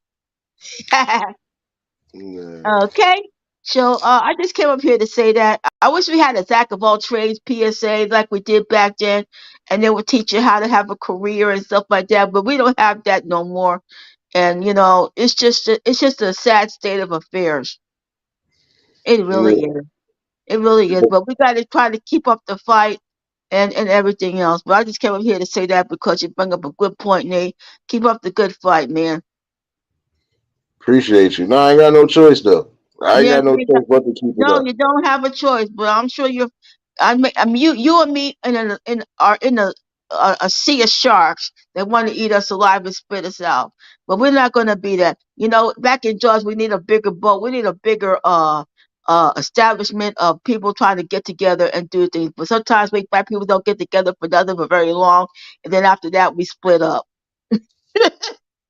Yeah. Okay. So I just came up here to say that I wish we had a Jack of all trades PSA like we did back then, and they would teach you how to have a career and stuff like that. But we don't have that no more, and it's just a sad state of affairs. It really Yeah. is. It really is. But we got to try to keep up the fight and everything else. But I just came up here to say that because you bring up a good point, Nate. Keep up the good fight, man. Appreciate you. No, I ain't got no choice though. I ain't Yeah, got no choice but to keep it no, up. you don't have a choice, but I'm sure you're. I mean, you and me are in a sea of sharks that want to eat us alive and spit us out. But we're not going to be that. Back in Jaws, we need a bigger boat. We need a bigger establishment of people trying to get together and do things. But sometimes we black people don't get together for nothing for very long, and then after that we split up.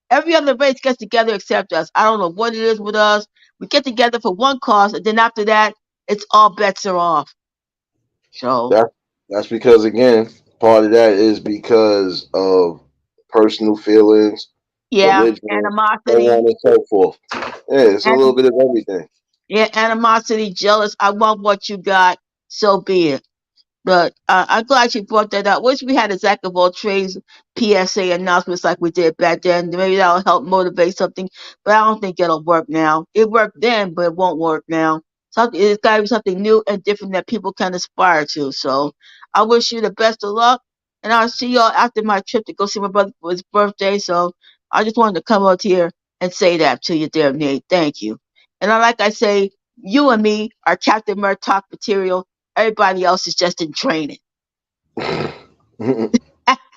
Every other race gets together except us. I don't know what it is with us. We get together for one cause, and then after that, it's all bets are off. So That that's because again, part of that is because of personal feelings, yeah, religion, so animosity, on and so forth. Yeah, it's a little and bit of everything. yeah, animosity, jealous. I want what you got. So be it. But I'm glad you brought that up. Wish we had a Jack of all trades PSA announcements like we did back then. Maybe that'll help motivate something. But I don't think it'll work now. It worked then, but it won't work now. It's got to be something new and different that people can aspire to. So I wish you the best of luck. And I'll see y'all after my trip to go see my brother for his birthday. So I just wanted to come out here and say that to you there, Nate. Thank you. And like I say, you and me are Captain Murtaugh material. Everybody else is just in training.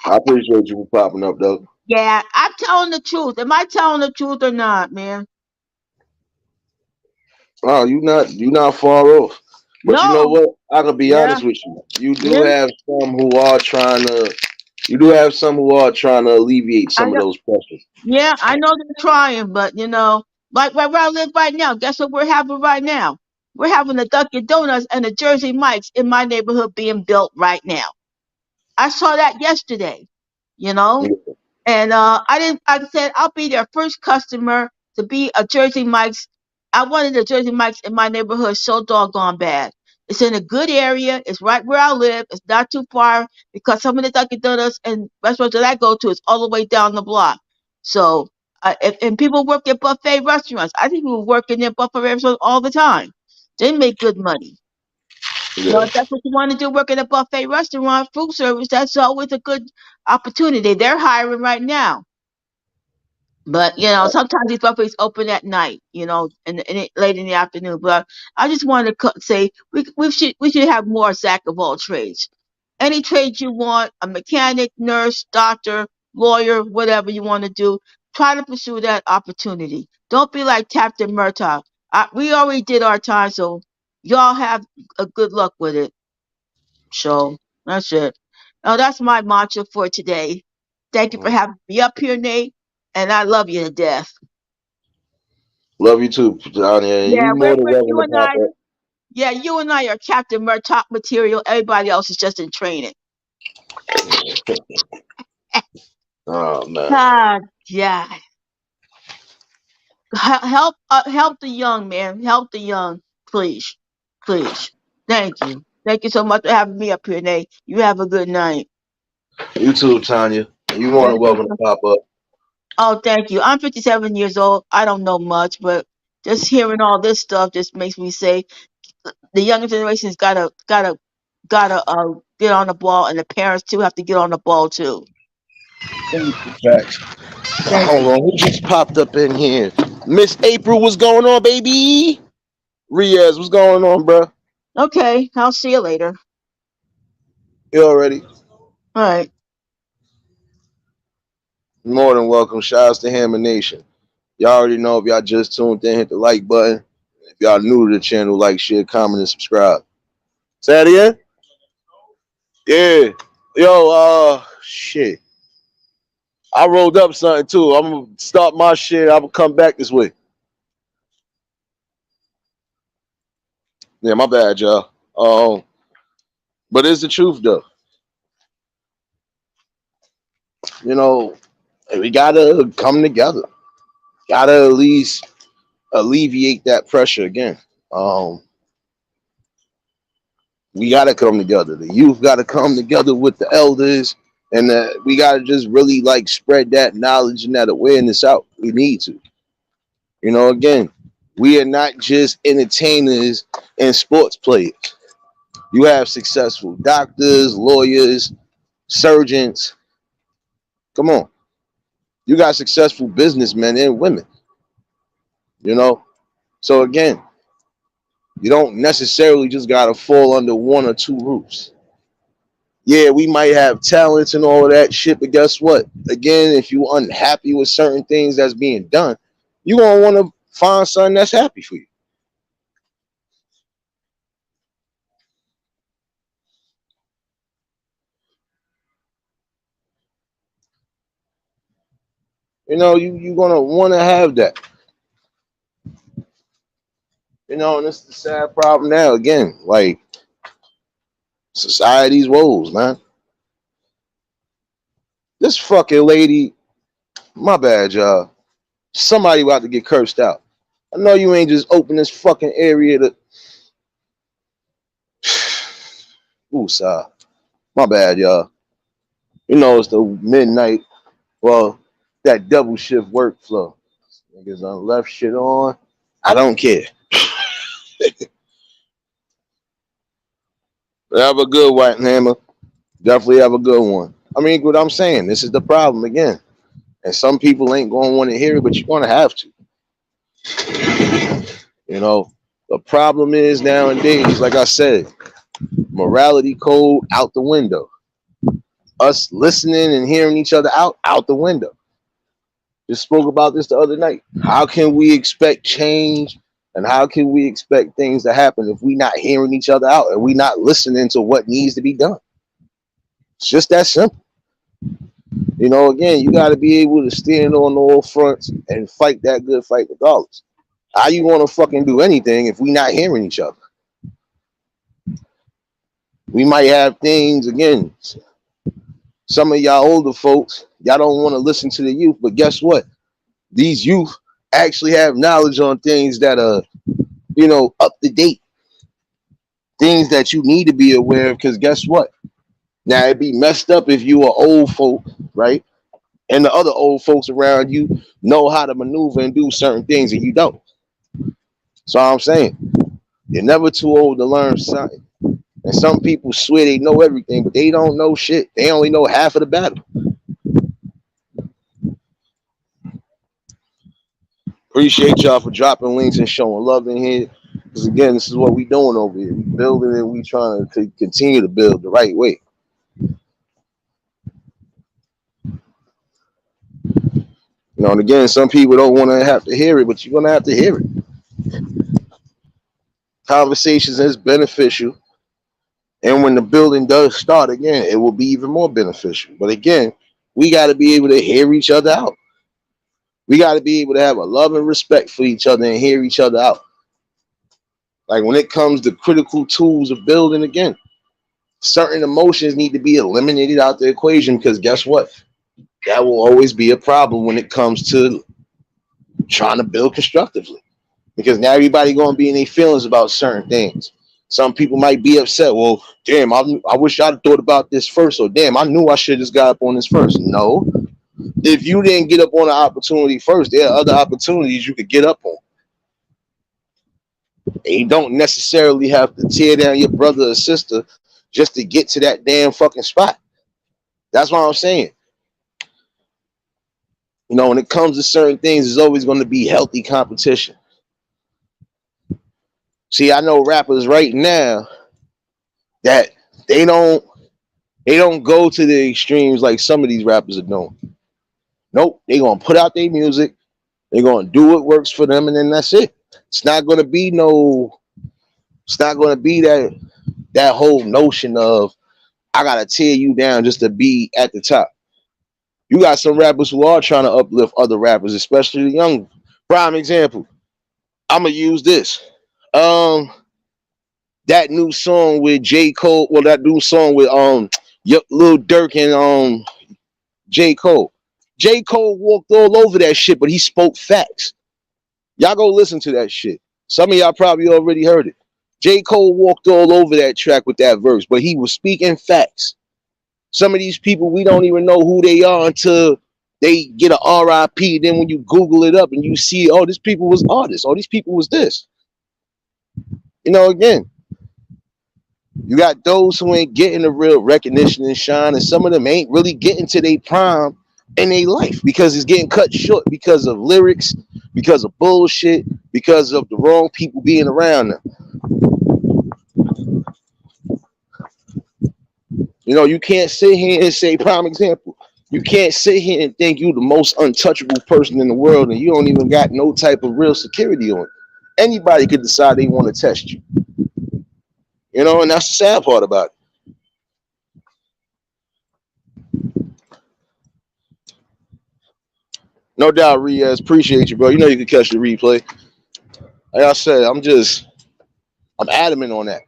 I appreciate you for popping up though. Yeah, I'm telling the truth. Am I telling the truth or not, man? Oh, you not far off. But you know No. what? I can be Yeah. honest with you. You do Yeah. have some who are trying to. You do have some who are trying to alleviate I some of know. those pressures. Yeah, I know they're trying, but like right where I live right now, guess what we're having right now? We're having a Dunkin' Donuts and a Jersey Mike's in my neighborhood being built right now. I saw that yesterday. You know. Yeah. And I didn't. I said I'll be their first customer to be a Jersey Mike's. I wanted a Jersey Mike's in my neighborhood so doggone bad. It's in a good area. It's right where I live. It's not too far because some of the Dunkin' Donuts and restaurants that I go to is all the way down the block. So, and people work at buffet restaurants. I think people work in their buffet restaurants all the time. They make good money. Yeah. If that's what you want to do, work in a buffet restaurant, food service, that's always a good opportunity. They're hiring right now. But sometimes these buffets open at night, late in the afternoon. But I just wanted to say we should have more Jack of all trades. Any trade you want, a mechanic, nurse, doctor, lawyer, whatever you want to do, try to pursue that opportunity. Don't be like Captain Murtaugh. We already did our time, so y'all have a good luck with it. So that's it. Now that's my mantra for today. Thank you for having me up here, Nate, and I love you to death. Love you too, Johnny. And Yeah, you more than welcome you to and pop I. up. Yeah, you and I are Captain Murtaugh material. Everybody else is just in training. Oh man. Ah, yeah. Help the young man. Help the young, please, please. Thank you. Thank you so much for having me up here, Nate. You have a good night. You too, Tanya. You more Yeah, than welcome to pop up. Oh, thank you. I'm 57 years old. I don't know much, but just hearing all this stuff just makes me say the younger generation's gotta get on the ball, and the parents too have to get on the ball too. Thank you. Facts. Thank Hold you. on, who just popped up in here? Miss April, what's going on, baby? Riaz, what's going on, bro? Okay, I'll see you later. You already All right. more than welcome. Shouts to Hammer Nation. Y'all already know if y'all just tuned in, hit the like button. If y'all new to the channel, like, share, comment, and subscribe. Say that again? Yeah. Yo, shit. I rolled up something too. I'm gonna start my shit. I'm gonna come back this way. Yeah, my bad, y'all. But it's the truth though. You know, we gotta come together. Gotta at least alleviate that pressure again. Um, we gotta come together. The youth gotta come together with the elders, and we gotta just really like spread that knowledge and that awareness out. We need to. You know, again, we are not just entertainers and sports players. You have successful doctors, lawyers, surgeons. Come on. You got successful businessmen and women, you know? So again, you don't necessarily just got to fall under one or two roofs. Yeah, we might have talents and all of that shit, but guess what? Again, if you're unhappy with certain things that's being done, you're going to want to find something that's happy for you. You know, you're going to want to have that. You know, and it's the sad problem now. Again, like society's woes, man. This fucking lady, my bad, y'all. Somebody about to get cursed out. I know you ain't just open this fucking area to. Ooh, sorry. My bad, y'all. You know it's the midnight. Well, that double shift workflow. Niggas done left shit on. I don't care. Have a good white hammer. Definitely have a good one. I mean, what I'm saying, this is the problem again. And some people ain't going to want to hear it, but you're going to have to. You know, the problem is nowadays, like I said, morality code out the window. Us listening and hearing each other out the window. Just spoke about this the other night. How can we expect change and how can we expect things to happen if we not hearing each other out and we not listening to what needs to be done? It's just that simple. You know, again, you got to be able to stand on all fronts and fight that good fight regardless. How you want to fucking do anything if we not hearing each other? We might have things again. Some of y'all older folks, y'all don't want to listen to the youth, but guess what? These youth actually have knowledge on things that are, up to date, things that you need to be aware of. Because guess what? Now it'd be messed up if you are old folk, right? And the other old folks around you know how to maneuver and do certain things, and you don't. So I'm saying you're never too old to learn something. And some people swear they know everything, but they don't know shit. They only know half of the battle. Appreciate y'all for dropping links and showing love in here. Because again, this is what we doing over here. We building and we trying to continue to build the right way. And again, some people don't want to have to hear it, but you're gonna have to hear it. Conversations is beneficial, and when the building does start again, it will be even more beneficial. But again, we got to be able to hear each other out. We got to be able to have a love and respect for each other and hear each other out. Like when it comes to critical tools of building, again, certain emotions need to be eliminated out the equation because guess what? That will always be a problem when it comes to trying to build constructively. Because now everybody going to be in their feelings about certain things. Some people might be upset. Well, damn, I wish I'd thought about this first. Or damn, I knew I should have just got up on this first. No, If you didn't get up on an opportunity first, there are other opportunities you could get up on. And you don't necessarily have to tear down your brother or sister just to get to that damn fucking spot. That's what I'm saying. When it comes to certain things, there's always going to be healthy competition. See, I know rappers right now that they don't they don't go to the extremes like some of these rappers are doing. Nope, they gonna put out their music, they're gonna do what works for them, and then that's it. It's not gonna be no. It's not gonna be that whole notion of I gotta tear you down just to be at the top. You got some rappers who are trying to uplift other rappers, especially the young. Prime example. I'm gonna use this. Um, that new song with J. Cole. Well, that new song with Lil Durk and J. Cole. J. Cole walked all over that shit, but he spoke facts. Y'all go listen to that shit. Some of y'all probably already heard it. J. Cole walked all over that track with that verse, but he was speaking facts. Some of these people, we don't even know who they are until they get a RIP. Then when you Google it up and you see, oh, these people was artists. Oh, these people was this. Again, you got those who ain't getting the real recognition and shine, and some of them ain't really getting to their prime in their life because it's getting cut short because of lyrics, because of bullshit, because of the wrong people being around them. You can't sit here and say, prime example, you can't sit here and think you the most untouchable person in the world and you don't even got no type of real security on it. Anybody could decide they want to test you. And that's the sad part about it. No doubt, Riaz. Appreciate you, bro. You can catch the replay. Like I said, I'm adamant on that.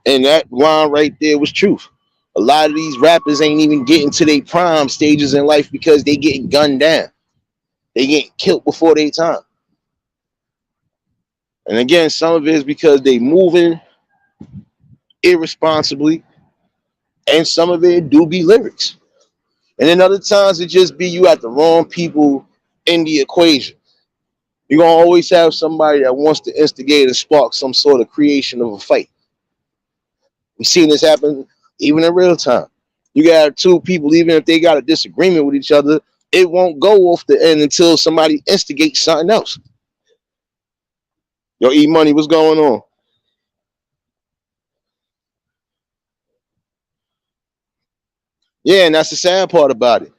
And that line right there was truth. A lot of these rappers ain't even getting to their prime stages in life because they getting gunned down. They getting killed before their time. And again, some of it is because they moving irresponsibly, and some of it do be lyrics. And then other times it just be you at the wrong people in the equation. You're gonna always have somebody that wants to instigate and spark some sort of creation of a fight. We've seen this happen even in real time. You got two people, even if they got a disagreement with each other, it won't go off the end until somebody instigates something else. Yo, E Money, what's going on? Yeah, and that's the sad part about it.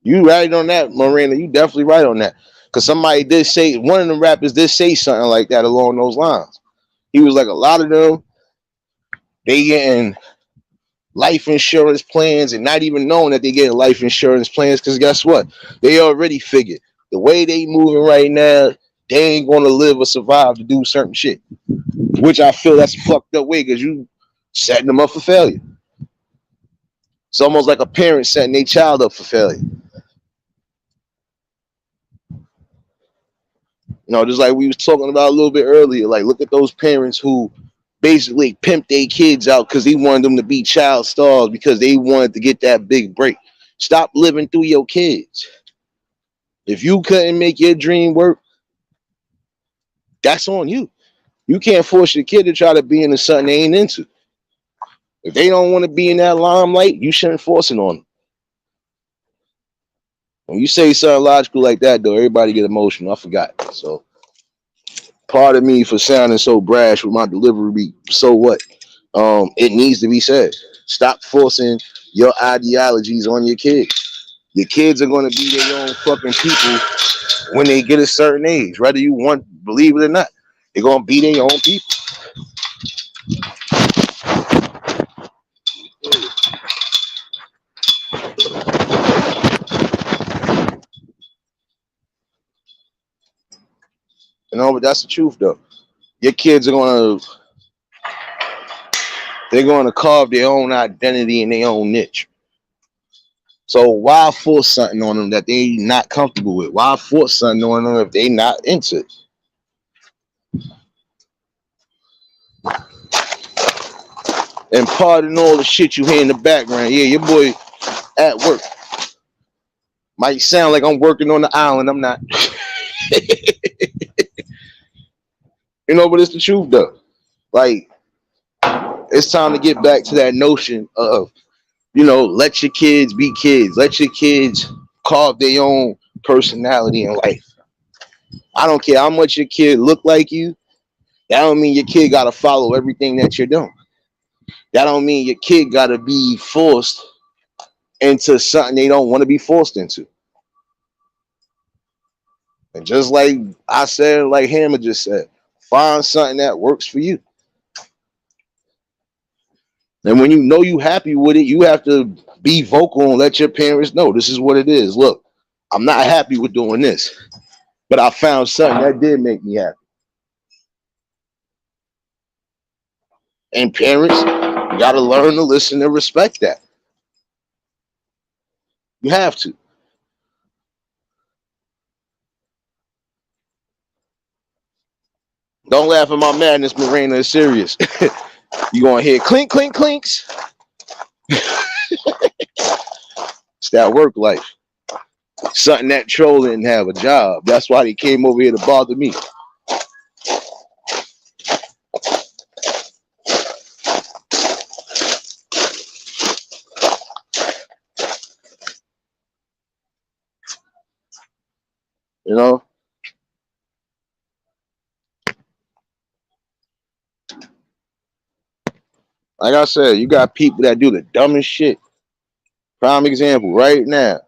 You right on that, Miranda. You definitely right on that. Because somebody did say, one of the rappers did say something like that along those lines. He was like, a lot of them, they getting life insurance plans and not even knowing that they getting life insurance plans. Because guess what? They already figured the way they moving right now, they ain't going to live or survive to do certain shit. Which I feel that's a fucked up way because you setting them up for failure. It's almost like a parent setting their child up for failure. Just like we was talking about a little bit earlier. Like, look at those parents who basically pimped their kids out because they wanted them to be child stars because they wanted to get that big break. Stop living through your kids. If you couldn't make your dream work, that's on you. You can't force your kid to try to be into something they ain't into. If they don't want to be in that limelight, you shouldn't force it on them. When you say something logical like that, though, everybody get emotional. I forgot. So, pardon me for sounding so brash with my delivery. So what? It needs to be said. Stop forcing your ideologies on your kids. Your kids are going to be their own fucking people when they get a certain age, whether you want believe it or not. They're going to be their own people. But that's the truth, though. Your kids are they're going to carve their own identity and their own niche. So why force something on them that they not comfortable with? Why force something on them if they not into it? And pardon all the shit you hear in the background. Yeah, your boy at work. Might sound like I'm working on the island. I'm not. But it's the truth though. Like, it's time to get back to that notion of, let your kids be kids. Let your kids carve their own personality in life. I don't care how much your kid look like you. That don't mean your kid gotta follow everything that you're doing. That don't mean your kid gotta be forced into something they don't want to be forced into. And just like I said, like Hammer just said, find something that works for you. And when you know you happy with it, you have to be vocal and let your parents know this is what it is. Look, I'm not happy with doing this, but I found something that did make me happy. And parents, you got to learn to listen and respect that. You have to. Don't laugh at my madness, Marina. It's serious. You gonna hear clink, clink, clinks. It's that work life. Something that troll didn't have a job. That's why they came over here to bother me. You know, like I said, you got people that do the dumbest shit. Prime example, right now,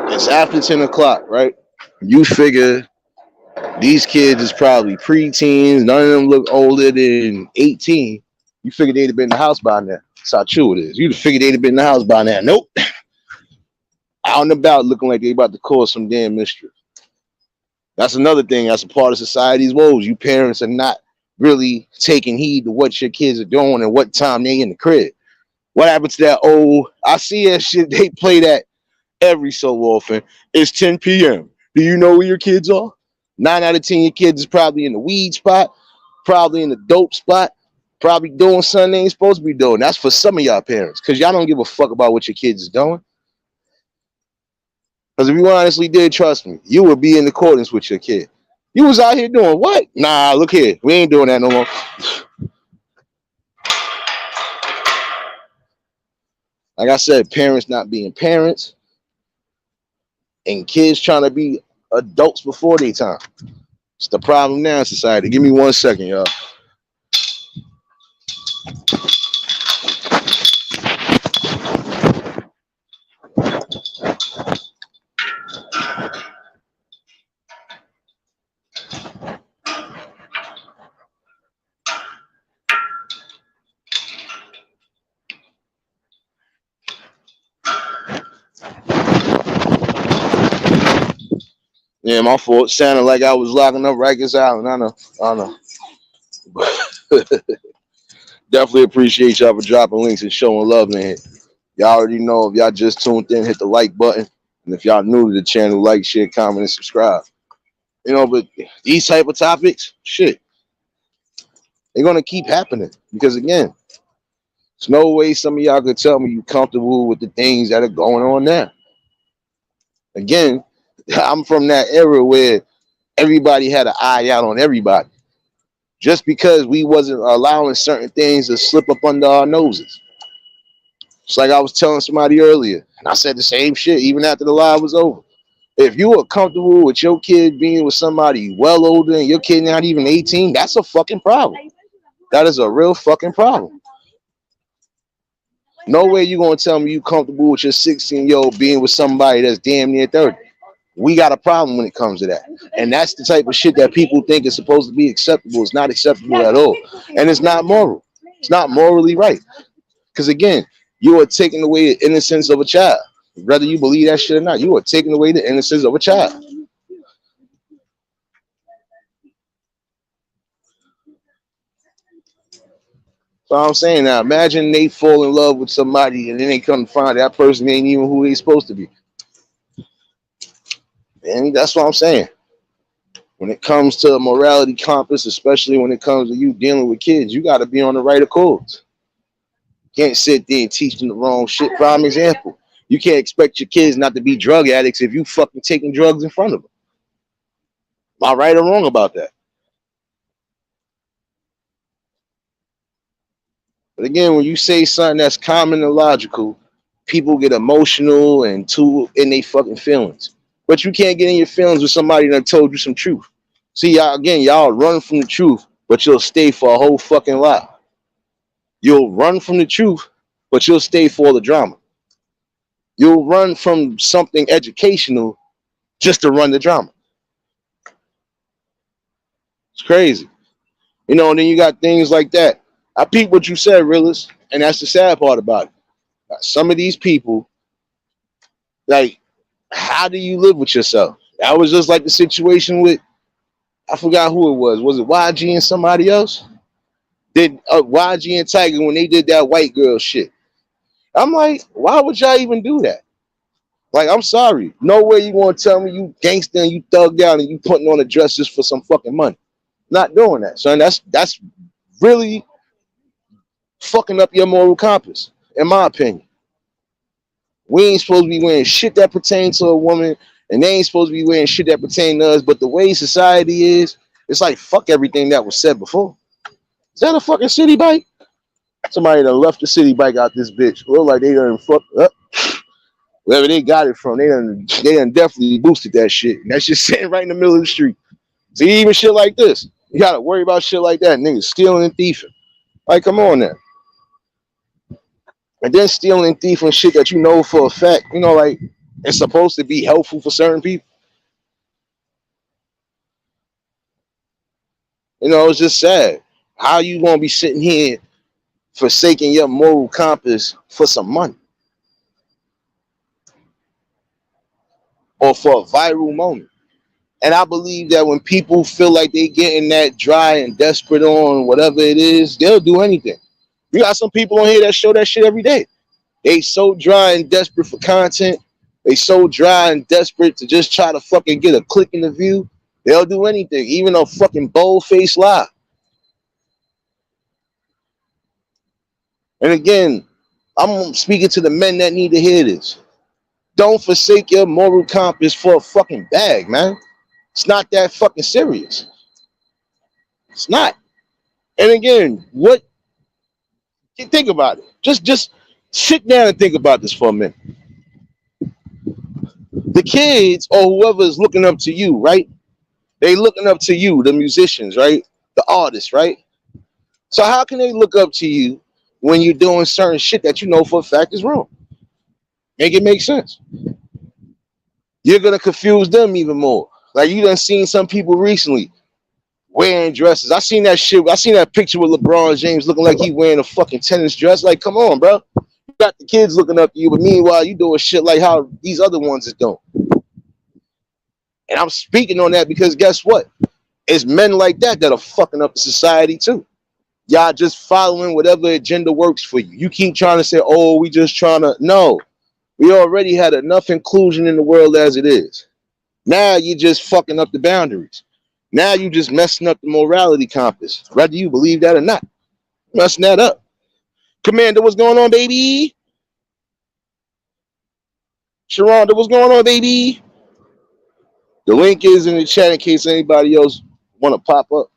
it's after 10 o'clock, right? You figure these kids is probably preteens. None of them look older than 18. You figure they'd have been in the house by now. That's how true it is. You'd have figured they'd have been in the house by now. Nope. Out and about looking like they about to cause some damn mischief. That's another thing. That's a part of society's woes. You parents are not really taking heed to what your kids are doing and what time they in the crib. What happened to that old? I see that shit. They play that every so often. It's 10 p.m. Do you know where your kids are? 9 out of 10 your kids is probably in the weed spot, probably in the dope spot, probably doing something they ain't supposed to be doing. That's for some of y'all parents, because y'all don't give a fuck about what your kids is doing. Because if you honestly did, trust me, you would be in accordance with your kid. You was out here doing what? Nah, look here. We ain't doing that no more. Like I said, parents not being parents and kids trying to be adults before their time. It's the problem now in society. Give me 1 second, y'all. Yeah, my fault. Sounded like I was locking up Rikers Island. I know. Definitely appreciate y'all for dropping links and showing love, man. Y'all already know if y'all just tuned in, hit the like button. And if y'all new to the channel, like, share, comment, and subscribe. But these type of topics, shit, they're gonna keep happening. Because again, there's no way some of y'all could tell me you comfortable with the things that are going on now. Again, I'm from that era where everybody had an eye out on everybody. Just because we wasn't allowing certain things to slip up under our noses. It's like I was telling somebody earlier, and I said the same shit even after the live was over. If you are comfortable with your kid being with somebody well older and your kid not even 18, that's a fucking problem. That is a real fucking problem. No way you gonna tell me you comfortable with your 16-year-old being with somebody that's damn near 30. We got a problem when it comes to that. And that's the type of shit that people think is supposed to be acceptable. It's not acceptable at all. And it's not moral. It's not morally right. Because again, you are taking away the innocence of a child. Whether you believe that shit or not, you are taking away the innocence of a child. So I'm saying now, imagine they fall in love with somebody and then they come to find that person ain't even who they supposed to be. And that's what I'm saying. When it comes to a morality compass, especially when it comes to you dealing with kids, you got to be on the right accords. Can't sit there and teach them the wrong shit. Prime example. You can't expect your kids not to be drug addicts if you fucking taking drugs in front of them. Am I right or wrong about that? But again, when you say something that's common and logical, people get emotional and too in their fucking feelings. But you can't get in your feelings with somebody that told you some truth. See, y'all again, y'all run from the truth, but you'll stay for a whole fucking lie. You'll run from the truth, but you'll stay for all the drama. You'll run from something educational just to run the drama. It's crazy. And then you got things like that. I peep what you said, realist, and that's the sad part about it. Some of these people, like, how do you live with yourself? That was just like the situation with, I forgot who it was. Was it YG and somebody else? Did YG and Tiger when they did that white girl shit? I'm like, why would y'all even do that? Like, I'm sorry. No way you want to tell me you gangster and you thugged out and you putting on a dress just for some fucking money. Not doing that, son. That's really fucking up your moral compass, in my opinion. We ain't supposed to be wearing shit that pertains to a woman, and they ain't supposed to be wearing shit that pertain to us. But the way society is, it's like fuck everything that was said before. Is that a fucking city bike? Somebody done left the city bike out this bitch. Look like they done fuck up. Wherever they got it from, they done definitely boosted that shit. And that shit sitting right in the middle of the street. See, even shit like this, you gotta worry about shit like that. Niggas stealing and thieving. Like, come on now. And then stealing and thieving shit that you know for a fact, like it's supposed to be helpful for certain people. It's just sad. How you gonna be sitting here forsaking your moral compass for some money or for a viral moment? And I believe that when people feel like they getting that dry and desperate on whatever it is, they'll do anything. You got some people on here that show that shit every day. They so dry and desperate for content. They so dry and desperate to just try to fucking get a click in the view. They'll do anything, even a fucking bold face lie. And again, I'm speaking to the men that need to hear this. Don't forsake your moral compass for a fucking bag, man. It's not that fucking serious. It's not. And again, what? Think about it. Just sit down and think about this for a minute. The kids or whoever is looking up to you, right? They looking up to you, the musicians, right? The artists, right? So how can they look up to you when you're doing certain shit that you know for a fact is wrong? Make it make sense. You're gonna confuse them even more. Like you done seen some people recently wearing dresses. I seen that shit. I seen that picture with LeBron James looking like he wearing a fucking tennis dress. Like, come on, bro. You got the kids looking up to you, but meanwhile you doing shit like how these other ones is doing. And I'm speaking on that because guess what? It's men like that are fucking up the society too. Y'all just following whatever agenda works for you. You keep trying to say, oh, we just trying to. No, we already had enough inclusion in the world as it is. Now you just fucking up the boundaries. Now you just messing up the morality compass. Whether you believe that or not. Messing that up. Commander, what's going on, baby? Sharonda, what's going on, baby? The link is in the chat in case anybody else want to pop up.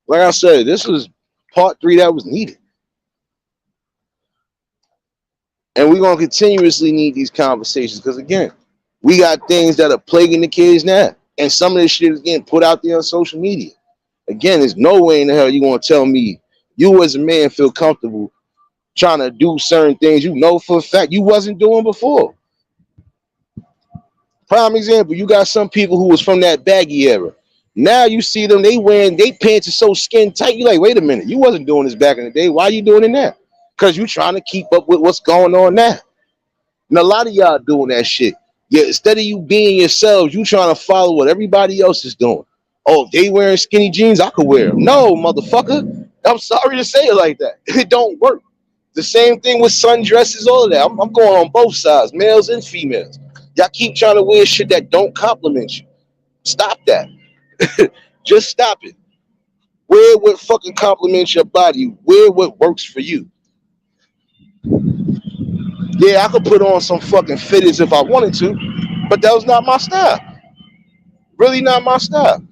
Like I said, this is part 3 that was needed. And we're going to continuously need these conversations because, again, we got things that are plaguing the kids now. And some of this shit is getting put out there on social media. Again, there's no way in the hell you're going to tell me you as a man feel comfortable trying to do certain things you know for a fact you wasn't doing before. Prime example, you got some people who was from that baggy era. Now you see them, they pants are so skin tight. You like, wait a minute, you wasn't doing this back in the day. Why are you doing it now? Because you trying to keep up with what's going on now. And a lot of y'all doing that shit. Yeah, instead of you being yourselves, you trying to follow what everybody else is doing. Oh, if they wearing skinny jeans, I could wear them. No, motherfucker. I'm sorry to say it like that. It don't work. The same thing with sundresses, all of that. I'm going on both sides, males and females. Y'all keep trying to wear shit that don't compliment you. Stop that. Just stop it. Wear what fucking compliments your body. Wear what works for you. Yeah, I could put on some fucking fitteds if I wanted to, but that was not my style. Really not my style.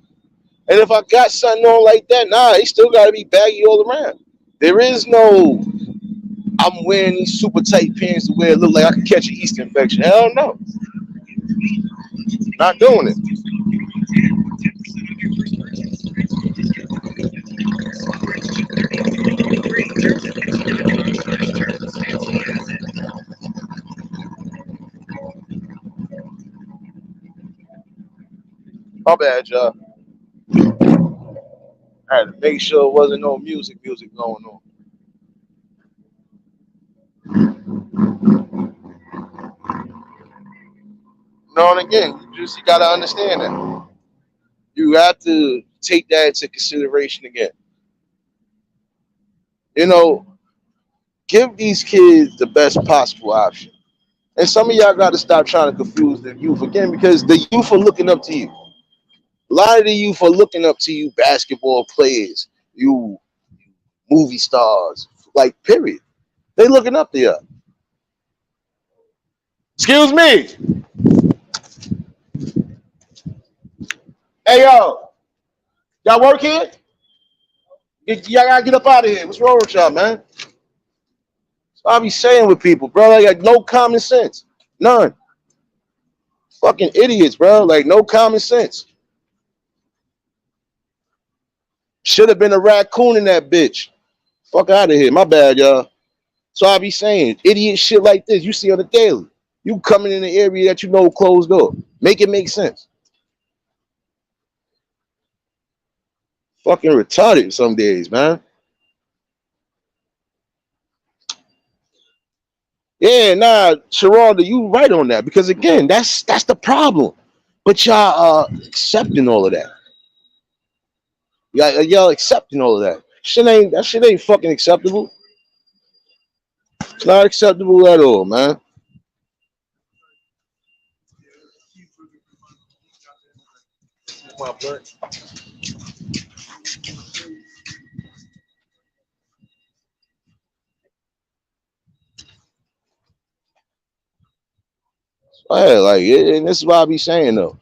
And if I got something on like that, nah, it still got to be baggy all around. There is no, I'm wearing these super tight pants to where it look like I could catch an yeast infection. Hell no, not doing it. My bad, y'all. I had to make sure it wasn't no music going on. No, and again, you gotta understand that. You have to take that into consideration again. You know, give these kids the best possible option. And some of y'all got to stop trying to confuse the youth again because the youth are looking up to you. A lot of the youth are looking up to you, basketball players, you movie stars, like period. They looking up to you. Excuse me. Hey yo, y'all work here? Y'all gotta get up out of here. What's wrong with y'all, man? So I be saying with people, bro, they got no common sense. None. Fucking idiots, bro. Like no common sense. Should have been a raccoon in that bitch. Fuck out of here. My bad, y'all. So I be saying, idiot shit like this, you see on the daily. You coming in the area that you know closed door. Make it make sense. Fucking retarded some days, man. Yeah, nah, Sharada, you right on that. Because again, that's the problem. But y'all are accepting all of that. Y'all accepting all of that. That shit ain't fucking acceptable. It's not acceptable at all, man. Yeah, like, and this is what I be saying though.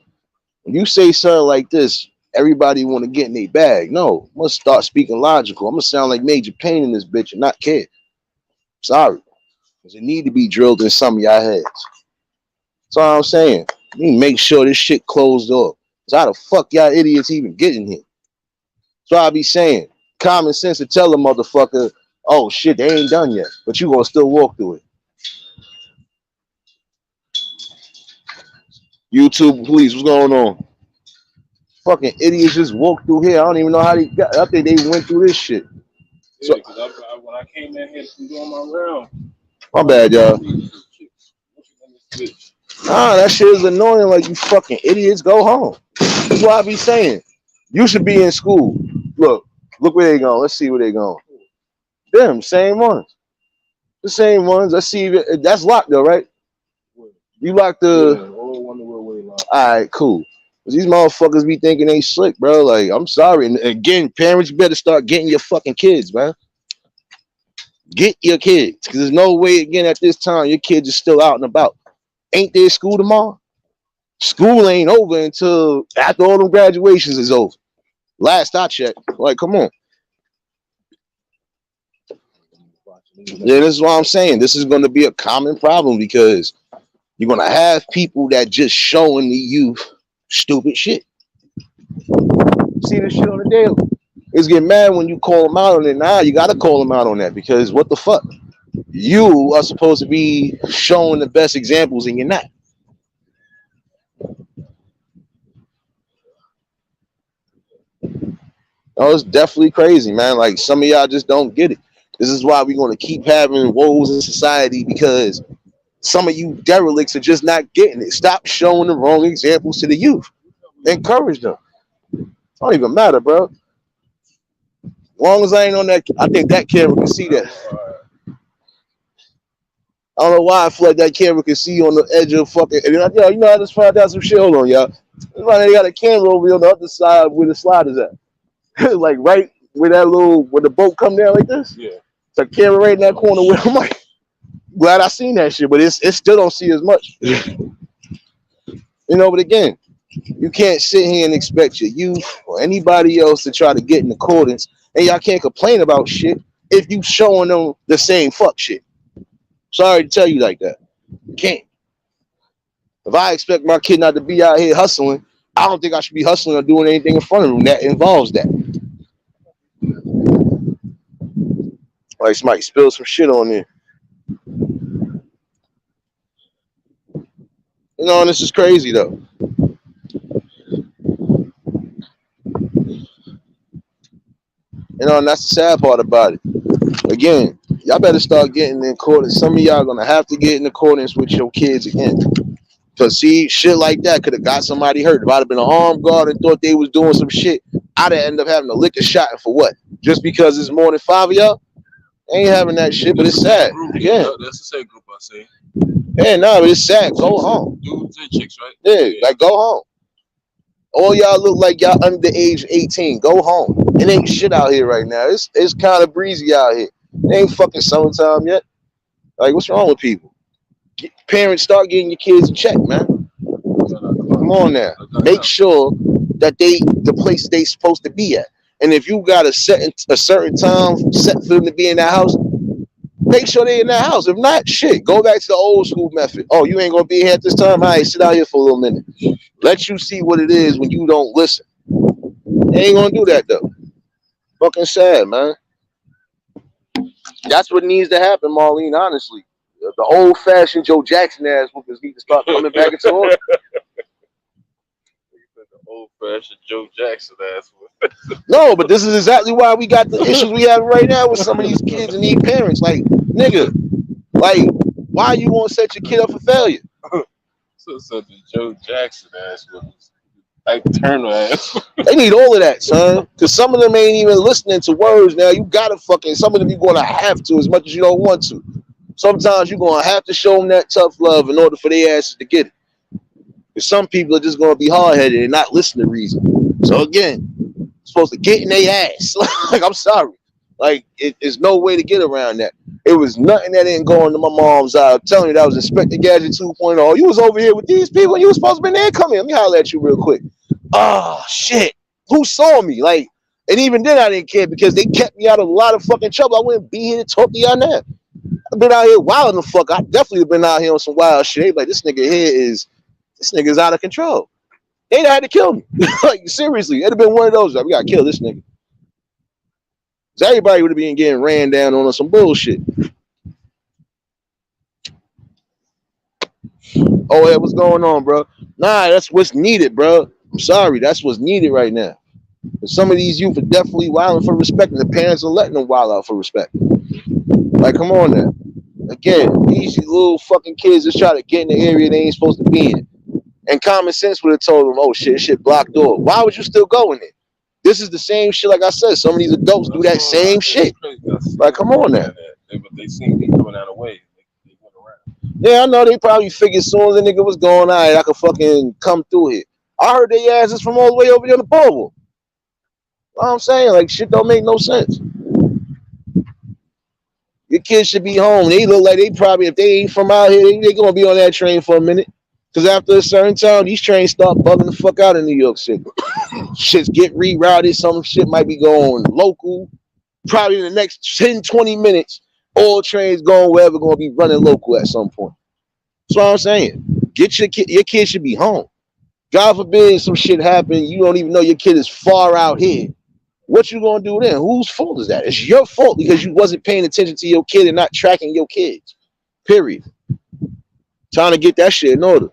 When you say something like this, everybody want to get in their bag. No, I'm gonna start speaking logical. I'm gonna sound like Major Pain in this bitch and not kid. Sorry, because it need to be drilled in some of y'all heads. That's all I'm saying. We make sure this shit closed up. Cause how the fuck y'all idiots even get in here? That's what I be saying. Common sense to tell a motherfucker, oh shit, they ain't done yet, but you gonna still walk through it. YouTube, please, what's going on? Fucking idiots just walked through here. I don't even know how they got. I think they went through this shit. Yeah, because when I came in here from doing my round, My bad, y'all. Nah, that shit is annoying. Like you fucking idiots, go home. That's what I be saying. You should be in school. Look where they going. Let's see where they going. Them same ones, the same ones. Let's see. That's locked though, right? You locked the. all one way locked. All right, cool. Cause these motherfuckers be thinking they slick, bro. Like I'm sorry. And again, parents better start getting your fucking kids, man. Get your kids, cause there's no way again at this time your kids are still out and about. Ain't they school tomorrow? School ain't over until after all them graduations is over. Last I checked. Like, come on. Yeah, this is what I'm saying. This is going to be a common problem because you're going to have people that just showing the youth stupid shit. See this shit on the daily. It's getting mad when you call them out on it. Nah, you got to call them out on that because what the fuck? You are supposed to be showing the best examples and you're not. Oh, it's definitely crazy, man. Like some of y'all just don't get it. This is why we're going to keep having woes in society because some of you derelicts are just not getting it. Stop showing the wrong examples to the youth. Encourage them. It don't even matter, bro. As long as I ain't on that, I think that camera can see that. I don't know why I feel like that camera can see on the edge of fucking. And yo, you know, I just found out some shit. Hold on, y'all. That's why they got a camera over here on the other side where the slide is at. Like right where that little, where the boat come down like this. Yeah. It's a camera right in that corner where I'm like, Glad I seen that shit, but it still don't see as much. But again, you can't sit here and expect your youth or anybody else to try to get in accordance, and y'all can't complain about shit if you showing them the same fuck shit. Sorry to tell you like that. You can't. If I expect my kid not to be out here hustling, I don't think I should be hustling or doing anything in front of them that involves that. Like somebody spilled some shit on there. And this is crazy though. And that's the sad part about it. Again, y'all better start getting in accordance. Some of y'all gonna have to get in accordance with your kids again. Cause see, shit like that could have got somebody hurt. If I'd have been a armed guard and thought they was doing some shit, I'd have ended up having to lick a shot for what? Just because it's more than 5 of y'all? I ain't having that shit, but it's sad. Yeah. That's the same group I say. Yeah, no, but it's sad. Go home. Dudes and chicks, right? Yeah, like go home. All y'all look like y'all under the age 18. Go home. It ain't shit out here right now. It's kind of breezy out here. It ain't fucking summertime yet. Like, what's wrong with people? Parents, start getting your kids a check, man. Come on now. Make sure that the place they supposed to be at. And if you got a certain time set for them to be in that house, make sure they in that house. If not, shit, go back to the old school method. Oh, you ain't gonna be here at this time? All right, sit out here for a little minute. Let you see what it is when you don't listen. They ain't gonna do that though. Fucking sad, man. That's what needs to happen, Marlene, honestly. The old fashioned Joe Jackson ass whoopers need to start coming back into order. The old fashioned Joe Jackson ass. No, but this is exactly why we got the issues we have right now with some of these kids and these parents. Like, nigga, like, why you gonna set your kid up for failure? So such a Joe Jackson ass. Like Turner ass. They need all of that, son. Because some of them ain't even listening to words now. You gotta fucking, some of them you're gonna have to as much as you don't want to. Sometimes you're gonna have to show them that tough love in order for their asses to get it. Because some people are just gonna be hard headed and not listen to reason. So again, supposed to get in their ass. Like, I'm sorry. Like, there's no way to get around that. It was nothing that didn't go into my mom's eye. I'm telling you, that was Inspector Gadget 2.0. You was over here with these people and you was supposed to be there. Come here. Let me holler at you real quick. Oh, shit. Who saw me? Like, and even then I didn't care because they kept me out of a lot of fucking trouble. I wouldn't be here to talk to y'all now. I've been out here wilding the fuck. I definitely have been out here on some wild shit. Like, this nigga's out of control. They'd have had to kill me. Like, seriously, it'd have been one of those. Like, we gotta kill this nigga. Because everybody would have been getting ran down on some bullshit. Oh, yeah, what's going on, bro? Nah, that's what's needed, bro. I'm sorry, that's what's needed right now. But some of these youth are definitely wilding for respect, and the parents are letting them wild out for respect. Like, come on now. Again, these little fucking kids just try to get in the area they ain't supposed to be in. And common sense would have told them, oh, shit, blocked door. Why would you still go in there? This is the same shit, like I said. Some of these adults do that same shit. Like, come on now. But they seen me coming out of the way. They went around. Yeah, I know they probably figured as soon as the nigga was going, all right, I could fucking come through here. I heard they asses from all the way over here on the boardwalk. You know what I'm saying? Like, shit don't make no sense. Your kids should be home. They look like they probably, if they ain't from out here, they gonna be on that train for a minute. Because after a certain time, these trains start bugging the fuck out in New York City. Shits get rerouted. Some shit might be going local. Probably in the next 10, 20 minutes, all trains going wherever going to be running local at some point. That's what I'm saying. Get your kid should be home. God forbid some shit happen. You don't even know your kid is far out here. What you gonna do then? Whose fault is that? It's your fault because you wasn't paying attention to your kid and not tracking your kids. Period. Trying to get that shit in order.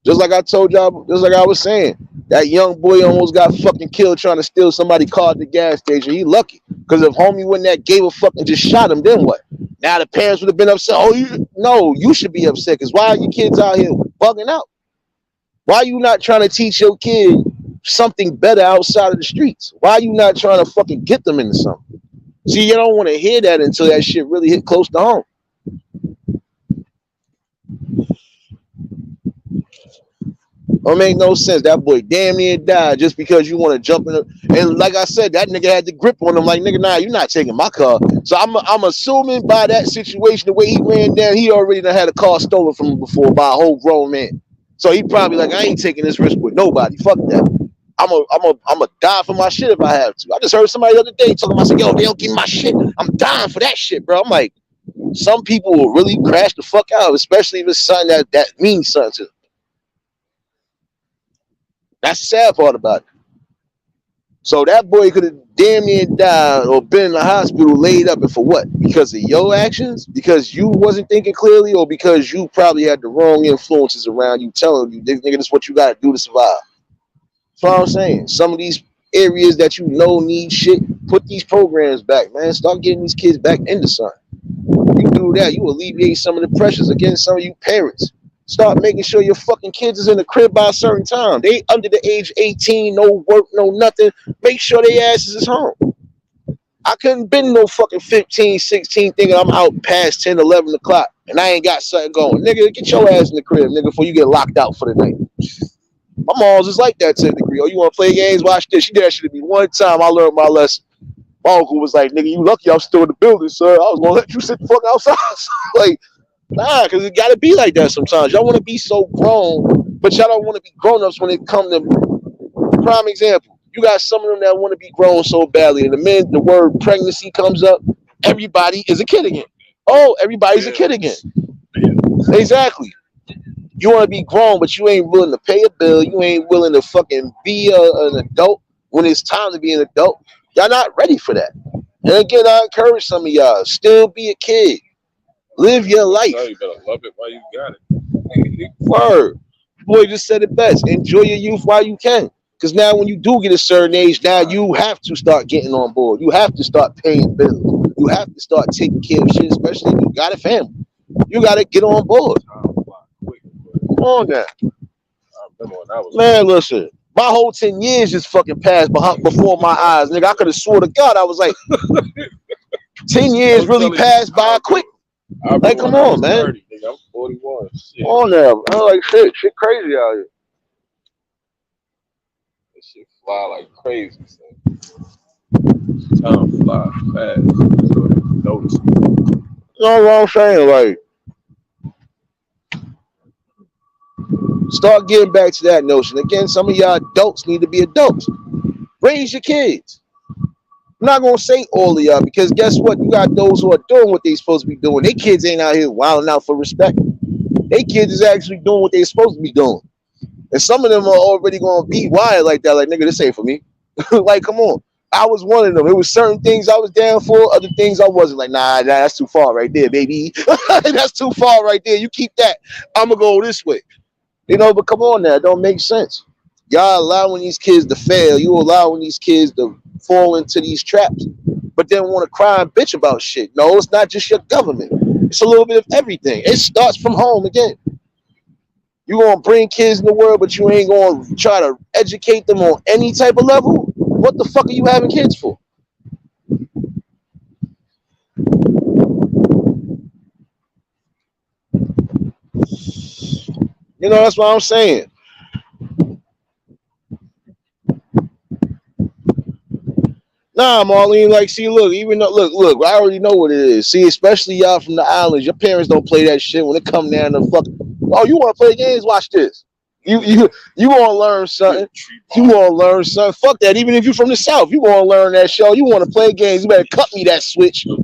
Just like I told y'all, just like I was saying, that young boy almost got fucking killed trying to steal somebody's car at the gas station. He lucky. Because if homie wouldn't that gave a fuck and just shot him, then what? Now the parents would have been upset. Oh, you should be upset because why are your kids out here bugging out? Why are you not trying to teach your kid something better outside of the streets? Why are you not trying to fucking get them into something? See, you don't want to hear that until that shit really hit close to home. Don't make no sense. That boy damn near died just because you want to jump in. And like I said, that nigga had the grip on him. Like, nigga, nah, you're not taking my car. So I'm assuming by that situation, the way he ran down, he already done had a car stolen from him before by a whole grown man. So he probably like, I ain't taking this risk with nobody. Fuck that. I'm a die for my shit if I have to. I just heard somebody the other day talking about, yo, they don't give me my shit. I'm dying for that shit, bro. I'm like, some people will really crash the fuck out, especially if it's something that means something to them. That's the sad part about it. So that boy could have damn near died or been in the hospital laid up, and for what? Because of your actions? Because you wasn't thinking clearly, or because you probably had the wrong influences around you telling you, nigga, this is what you gotta do to survive. That's what I'm saying. Some of these areas that you know need shit, put these programs back, man. Start getting these kids back into something. You do that, you alleviate some of the pressures against some of you parents. Start making sure your fucking kids is in the crib by a certain time. They under the age 18, no work, no nothing. Make sure their asses is home. I couldn't been no fucking 15, 16 thinking I'm out past 10, 11 o'clock and I ain't got something going. Nigga, get your ass in the crib, nigga, before you get locked out for the night. My mom's just like that to a degree. Oh, you want to play games? Watch this. She did that shit to me one time. I learned my lesson. My uncle was like, nigga, you lucky I'm still in the building, sir. I was going to let you sit the fuck outside. Like, nah, because it got to be like that sometimes. Y'all want to be so grown, but y'all don't want to be grown-ups when it comes to prime example. You got some of them that want to be grown so badly. And the minute the word pregnancy comes up, everybody is a kid again. Oh, everybody's a kid again. Exactly. You want to be grown, but you ain't willing to pay a bill. You ain't willing to fucking be an adult when it's time to be an adult. Y'all not ready for that. And again, I encourage some of y'all, still be a kid. Live your life. You better love it while you got it. Word. Boy just said it best. Enjoy your youth while you can. Because now when you do get a certain age, now you have to start getting on board. You have to start paying bills. You have to start taking care of shit, especially if you got a family. You got to get on board. Come on now. I remember when I was Man, listen. My whole 10 years just fucking passed before my eyes. Nigga, I could have swore to God, I was like, 10 years really passed by quick. Like, come on, man. 30, nigga, I'm 41. Shit. Come on now. I'm like, shit crazy out here. That shit fly like crazy. Son. Time fly fast. So notice. You know what I'm saying? Like, start getting back to that notion. Again, some of y'all adults need to be adults. Raise your kids. I'm not gonna say all of y'all because guess what? You got those who are doing what they supposed to be doing. They kids ain't out here wilding out for respect. They kids is actually doing what they supposed to be doing. And some of them are already gonna be wild like that. Like, nigga, this ain't for me. Like, come on. I was one of them. It was certain things I was down for, other things I wasn't. Like, nah, that's too far right there, baby. That's too far right there. You keep that. I'm gonna go this way. You know, but come on now, it don't make sense. Y'all allowing these kids to fail. You allowing these kids to fall into these traps, but then want to cry and bitch about shit. No, it's not just your government. It's a little bit of everything. It starts from home again. You gonna bring kids in the world, but you ain't gonna try to educate them on any type of level. What the fuck are you having kids for? You know, that's what I'm saying. Nah, Marlene, like, see, look, even though, look, I already know what it is. See, especially y'all from the islands, your parents don't play that shit when it come down to fuck. Oh, you want to play games? Watch this. You want to learn something. You want to learn something. Fuck that. Even if you're from the South, you want to learn that show. You want to play games. You better cut me that switch. You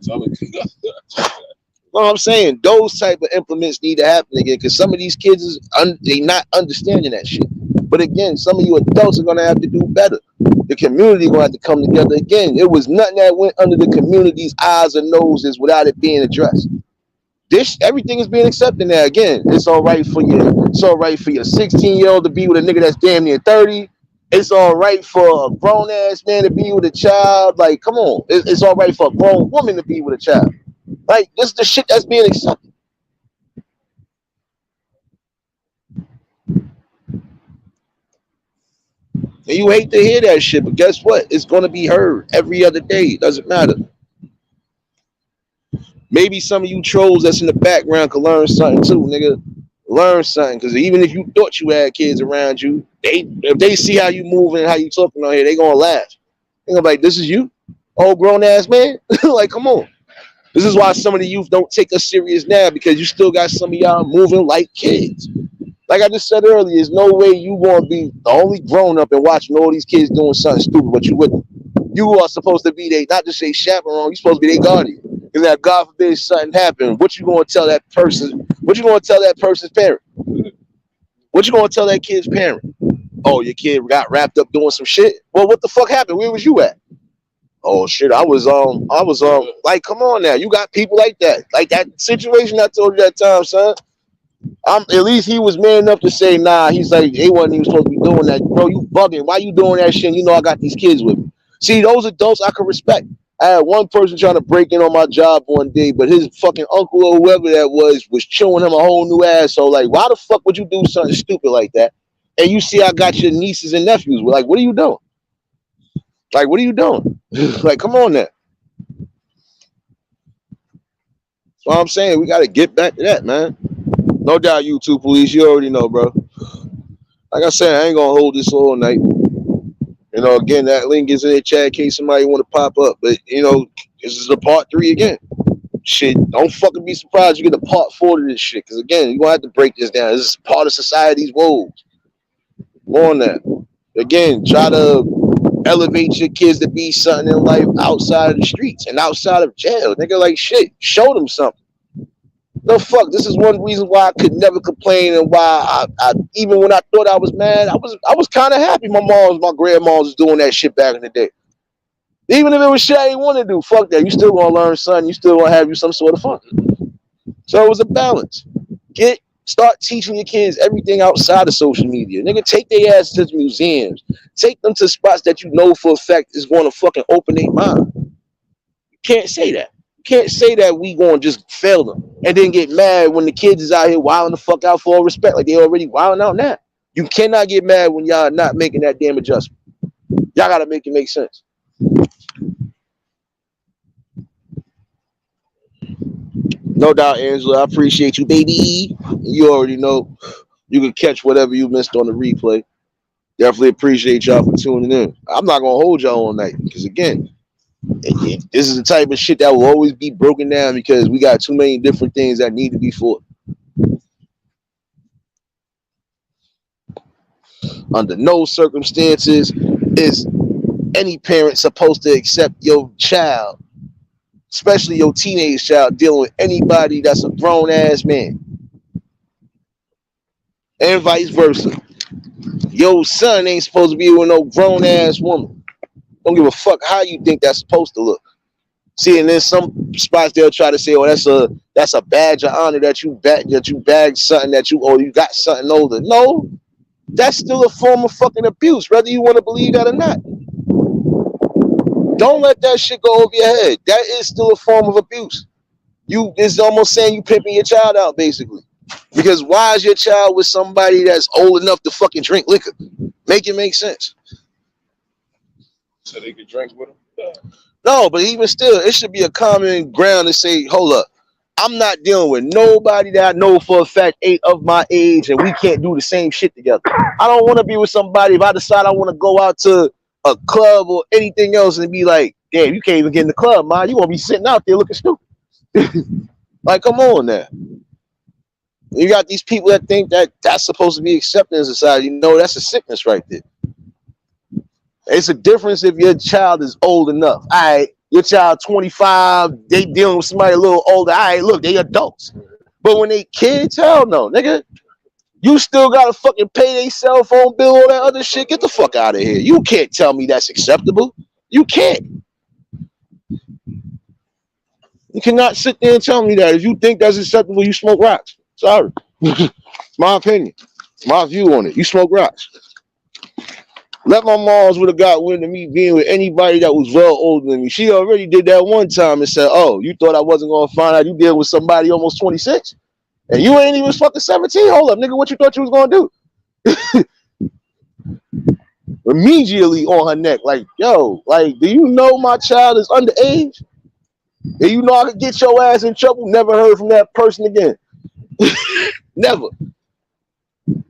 know what I'm saying? Those type of implements need to happen again because some of these kids they not understanding that shit. But again, some of you adults are gonna have to do better. The community gonna have to come together again. It was nothing that went under the community's eyes or noses without it being addressed. This everything is being accepted now. Again, it's all right for your 16-year-old to be with a nigga that's damn near 30. It's all right for a grown ass man to be with a child. Like, come on. It's all right for a grown woman to be with a child. Like, this is the shit that's being accepted. And you hate to hear that shit, but guess what? It's gonna be heard every other day. It doesn't matter. Maybe some of you trolls that's in the background can learn something too, nigga. Learn something, because even if you thought you had kids around you, if they see how you moving and how you talking on here, they gonna laugh. They gonna be like, "This is you, old grown ass man." Like, come on. This is why some of the youth don't take us serious now, because you still got some of y'all moving like kids. Like I just said earlier, there's no way you gonna be the only grown up and watching all these kids doing something stupid, but you wouldn't. You are supposed to be they not just say chaperone, you're supposed to be their guardian. And that God forbid something happen, what you gonna tell that person? What you gonna tell that person's parent? What you gonna tell that kid's parent? Oh, your kid got wrapped up doing some shit. Well, what the fuck happened? Where was you at? Oh shit, I was like, come on now, you got people like that situation I told you that time, son. At least he was man enough to say, nah, he's like, they wasn't even supposed to be doing that. Bro, you bugging. Why you doing that shit? You know I got these kids with me. See, those adults I can respect. I had one person trying to break in on my job one day, but his fucking uncle or whoever that was chewing him a whole new asshole. Like, why the fuck would you do something stupid like that? And you see I got your nieces and nephews. We're like, what are you doing? Like, what are you doing? Like, come on now. So I'm saying we got to get back to that, man. No doubt, YouTube police. You already know, bro. Like I said, I ain't gonna hold this all night. You know, again, that link is in the chat in case somebody want to pop up. But you know, this is the part 3 again. Shit, don't fucking be surprised you get a part 4 to this shit. Because again, you gonna have to break this down. This is part of society's woes. More on that. Again, try to elevate your kids to be something in life outside of the streets and outside of jail. Nigga, like shit, show them something. No fuck. This is one reason why I could never complain, and why I even when I thought I was mad, I was kind of happy. My grandma was doing that shit back in the day. Even if it was shit I didn't want to do, fuck that. You still gonna learn something. You still gonna have you some sort of fun. So it was a balance. Start teaching your kids everything outside of social media. Nigga, take their ass to the museums. Take them to spots that you know for a fact is going to fucking open their mind. You can't say that. You can't say that we going to just fail them and then get mad when the kids is out here wilding the fuck out for all respect, like they already wilding out now. You cannot get mad when y'all not making that damn adjustment. Y'all got to make it make sense. No doubt, Angela. I appreciate you, baby. You already know you can catch whatever you missed on the replay. Definitely appreciate y'all for tuning in. I'm not gonna hold y'all all night because again, this is the type of shit that will always be broken down because we got too many different things that need to be fought. Under no circumstances is any parent supposed to accept your child, especially your teenage child, dealing with anybody that's a grown ass man, and vice versa. Your son ain't supposed to be with no grown ass woman. Don't give a fuck how you think that's supposed to look. See, and then some spots they'll try to say, "Oh, that's a badge of honor that you bagged something that you or you got something older." No, that's still a form of fucking abuse, whether you want to believe that or not. Don't let that shit go over your head. That is still a form of abuse. It's almost saying you pimping your child out, basically. Because why is your child with somebody that's old enough to fucking drink liquor? Make it make sense. So they could drink with them? Yeah. No, but even still, it should be a common ground to say, hold up, I'm not dealing with nobody that I know for a fact ain't of my age and we can't do the same shit together. I don't want to be with somebody if I decide I want to go out to a club or anything else and be like, damn, you can't even get in the club, man. You won't be sitting out there looking stupid. Like, come on now. You got these people that think that that's supposed to be accepted in society. You know, that's a sickness right there. It's a difference if your child is old enough. All right, your child 25, they dealing with somebody a little older. All right, look, they adults. But when they kids, hell no, nigga. You still gotta fucking pay their cell phone bill, all that other shit. Get the fuck out of here. You can't tell me that's acceptable. You can't. You cannot sit there and tell me that. If you think that's acceptable, you smoke rocks. Sorry. My opinion. My view on it. You smoke rocks. Let my moms would have got wind of me being with anybody that was well older than me. She already did that one time and said, oh, you thought I wasn't going to find out you dealing with somebody almost 26? And you ain't even fucking 17? Hold up, nigga, what you thought you was going to do? Immediately on her neck, like, yo, like, do you know my child is underage? And you know I could get your ass in trouble? Never heard from that person again. Never.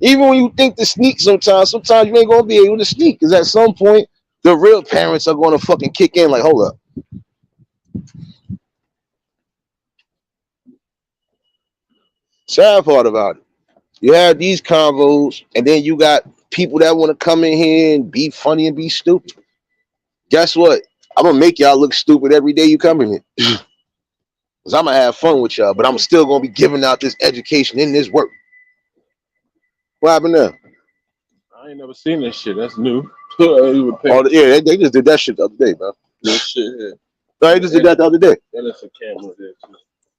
Even when you think to sneak sometimes you ain't gonna be able to sneak. Cause at some point, the real parents are gonna fucking kick in like, hold up. Sad part about it. You have these convos, and then you got people that want to come in here and be funny and be stupid. Guess what? I'm gonna make y'all look stupid every day you come in here. Cause I'm gonna have fun with y'all, but I'm still gonna be giving out this education in this work. What happened there? I ain't never seen this shit. That's new. You would Oh, think yeah, they just did that shit the other day, bro. this shit here. No, they just did that the other day. And it's a camera there too.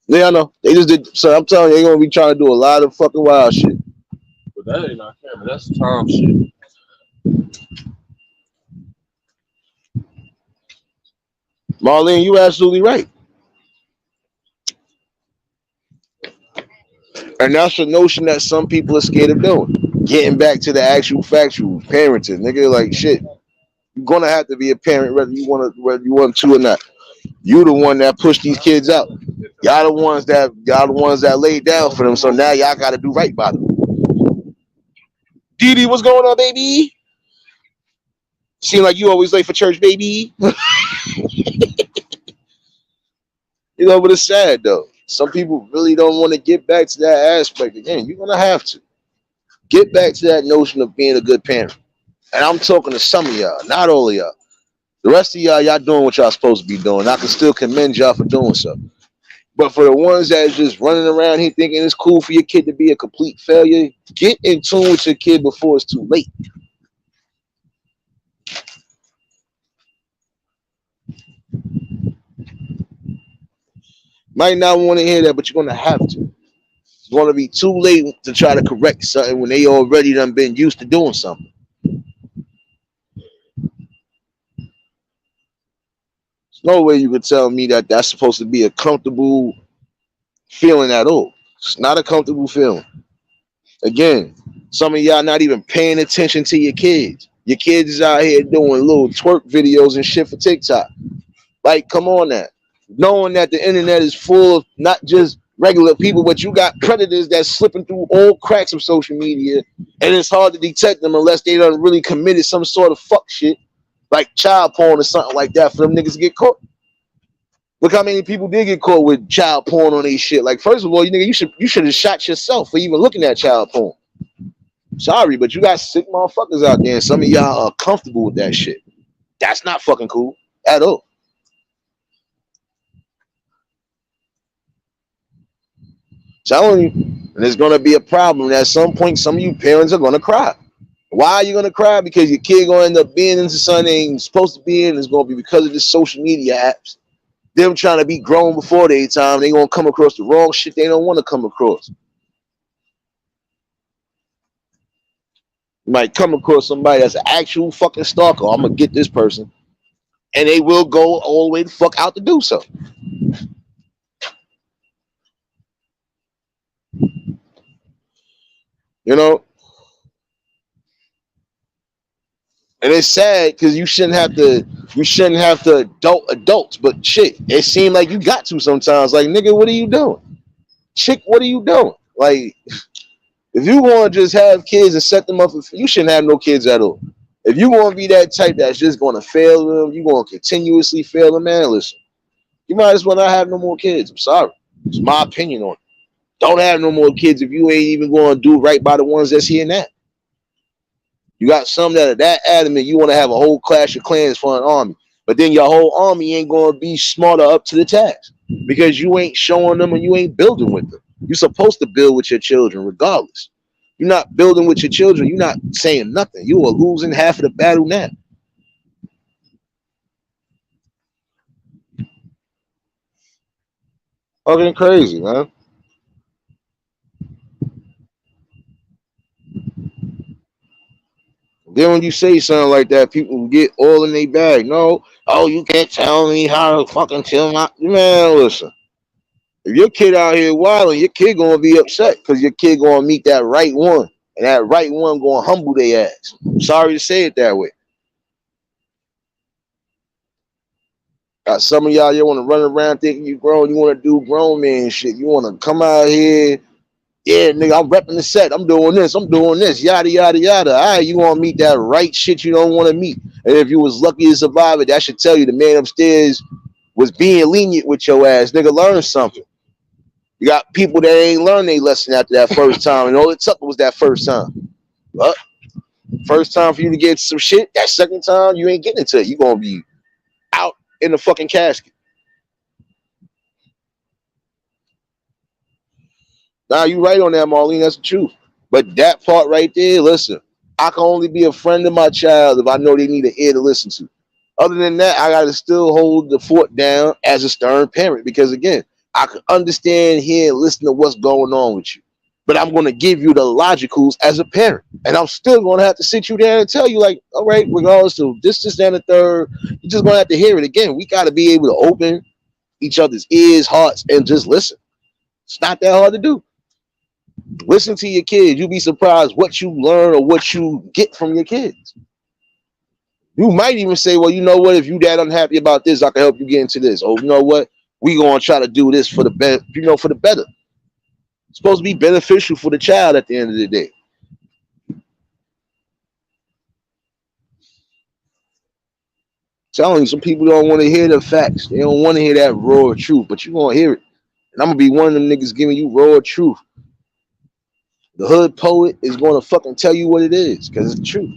Yeah, I know. They just did. So I'm telling you, they're gonna be trying to do a lot of fucking wild shit. But that ain't our camera. That's Tom shit. Marlene, you absolutely right. And that's the notion that some people are scared of doing. Getting back to the actual factual parenting, nigga, like shit. You're gonna have to be a parent whether you want to or not. You the one that pushed these kids out. Y'all the ones that laid down for them. So now y'all gotta do right by them. Dee Dee, what's going on, baby? Seem like you always late for church, baby. You know, but it's sad though. Some people really don't want to get back to that aspect. Again, you're gonna have to get back to that notion of being a good parent. And I'm talking to some of y'all, not all of y'all. The rest of y'all doing what y'all supposed to be doing. I can still commend y'all for doing so. But for the ones that just running around here thinking it's cool for your kid to be a complete failure, get in tune with your kid before it's too late. Might not want to hear that, but you're gonna have to. It's gonna be too late to try to correct something when they already done been used to doing something. There's no way you could tell me that that's supposed to be a comfortable feeling at all. It's not a comfortable feeling. Again, some of y'all not even paying attention to your kids. Your kids is out here doing little twerk videos and shit for TikTok. Like, come on now. Knowing that the internet is full of not just regular people, but you got predators that's slipping through all cracks of social media, and it's hard to detect them unless they done really committed some sort of fuck shit, like child porn or something like that, for them niggas to get caught. Look how many people did get caught with child porn on their shit. Like, first of all, you nigga, you should have shot yourself for even looking at child porn. Sorry, but you got sick motherfuckers out there, and some of y'all are comfortable with that shit. That's not fucking cool at all. Telling you, and there's gonna be a problem. At some point, some of you parents are gonna cry. Why are you gonna cry? Because your kid gonna end up being into something they ain't supposed to be in. It's gonna be because of the social media apps. Them trying to be grown before their time. They gonna come across the wrong shit they don't want to come across. You might come across somebody that's an actual fucking stalker. I'm gonna get this person, and they will go all the way the fuck out to do so. You know, and it's sad because you shouldn't have to. You shouldn't have to adults, but shit, it seems like you got to sometimes. Like, nigga, what are you doing? Chick, what are you doing? Like, if you want to just have kids and set them up, you shouldn't have no kids at all. If you want to be that type that's just going to fail them, you going to continuously fail them, man, listen, you might as well not have no more kids. I'm sorry. It's my opinion on it. Don't have no more kids if you ain't even going to do right by the ones that's here now. You got some that are that adamant you want to have a whole clash of clans for an army. But then your whole army ain't going to be smarter up to the task because you ain't showing them and you ain't building with them. You're supposed to build with your children regardless. You're not building with your children. You're not saying nothing. You are losing half of the battle now. Fucking crazy, man. Then when you say something like that, people get all in their bag. No, oh, you can't tell me how to fucking tell my man. Listen, if your kid out here wilding, your kid gonna be upset because your kid gonna meet that right one, and that right one gonna humble their ass. I'm sorry to say it that way. Got some of y'all want to run around thinking you grown, you want to do grown man shit. You want to come out here Yeah, nigga, I'm repping the set. I'm doing this. I'm doing this. Yada yada yada. All right, you want to meet that right shit you don't want to meet. And if you was lucky to survive it, that should tell you the man upstairs was being lenient with your ass. Nigga, learn something. You got people that ain't learned their lesson after that first time, and all it took was that first time. But first time for you to get some shit, that second time you ain't getting into it. You gonna be out in the fucking casket. Nah, you right on that, Marlene. That's the truth. But that part right there, listen, I can only be a friend of my child if I know they need an ear to listen to. Other than that, I gotta still hold the fort down as a stern parent because again, I can understand here and listen to what's going on with you. But I'm gonna give you the logicals as a parent. And I'm still gonna have to sit you down and tell you, like, all right, regardless of this, and the third, you're just gonna have to hear it again. We gotta be able to open each other's ears, hearts, and just listen. It's not that hard to do. Listen to your kids. You'll be surprised what you learn or what you get from your kids. You might even say, well, you know what? If you that unhappy about this, I can help you get into this. Oh, you know what? We gonna try to do this for the better. For the better. It's supposed to be beneficial for the child at the end of the day. Telling you, some people don't want to hear the facts. They don't want to hear that raw truth, but you gonna hear it. And I'm gonna be one of them niggas giving you raw truth. The hood poet is gonna fucking tell you what it is, because it's the truth.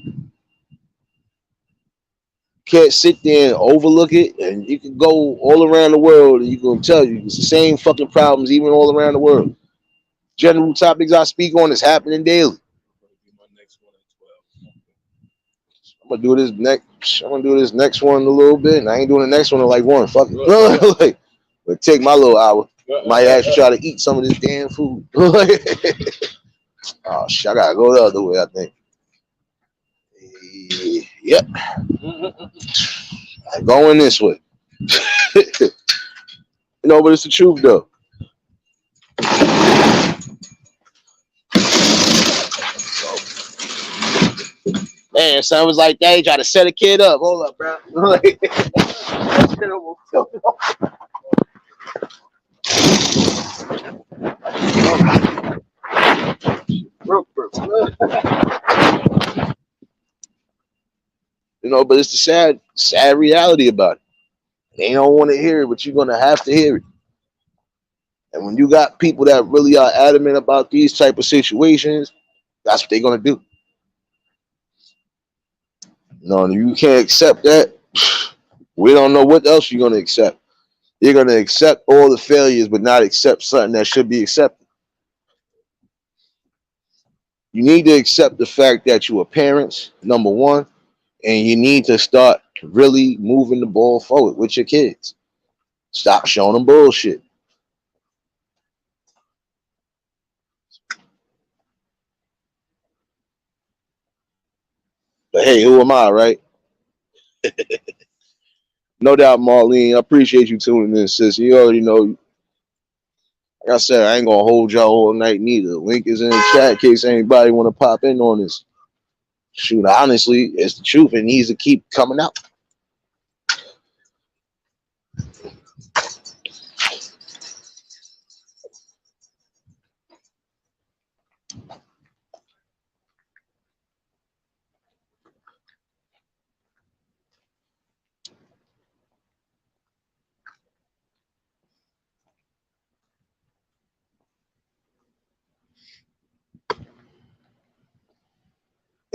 Can't sit there and overlook it, and you can go all around the world and you can tell you it's the same fucking problems even all around the world. General topics I speak on is happening daily. My next one at 12. I'm gonna do this next. I'm gonna do this next one in a little bit, and I ain't doing the next one in like one. Fuck it. Like, but take my little hour. Might actually try to eat some of this damn food. Oh shit, I gotta go the other way. I think. Yep, I'm going this way. But it's the truth though. Man, son was like that. He tried to set a kid up. Hold up, bro. But it's the sad reality about it. They don't want to hear it, but you're gonna have to hear it. And when you got people that really are adamant about these type of situations, that's what they're gonna do. And you can't accept that. We don't know what else you're gonna accept. You're gonna accept all the failures, but not accept something that should be accepted. You need to accept the fact that you are parents, number one, and you need to start really moving the ball forward with your kids. Stop showing them bullshit. But hey, who am I, right? No doubt, Marlene. I appreciate you tuning in, sis. You already know. Like I said, I ain't gonna hold y'all all night neither. Link is in the chat in case anybody want to pop in on this. Shoot, honestly, it's the truth. It needs to keep coming out.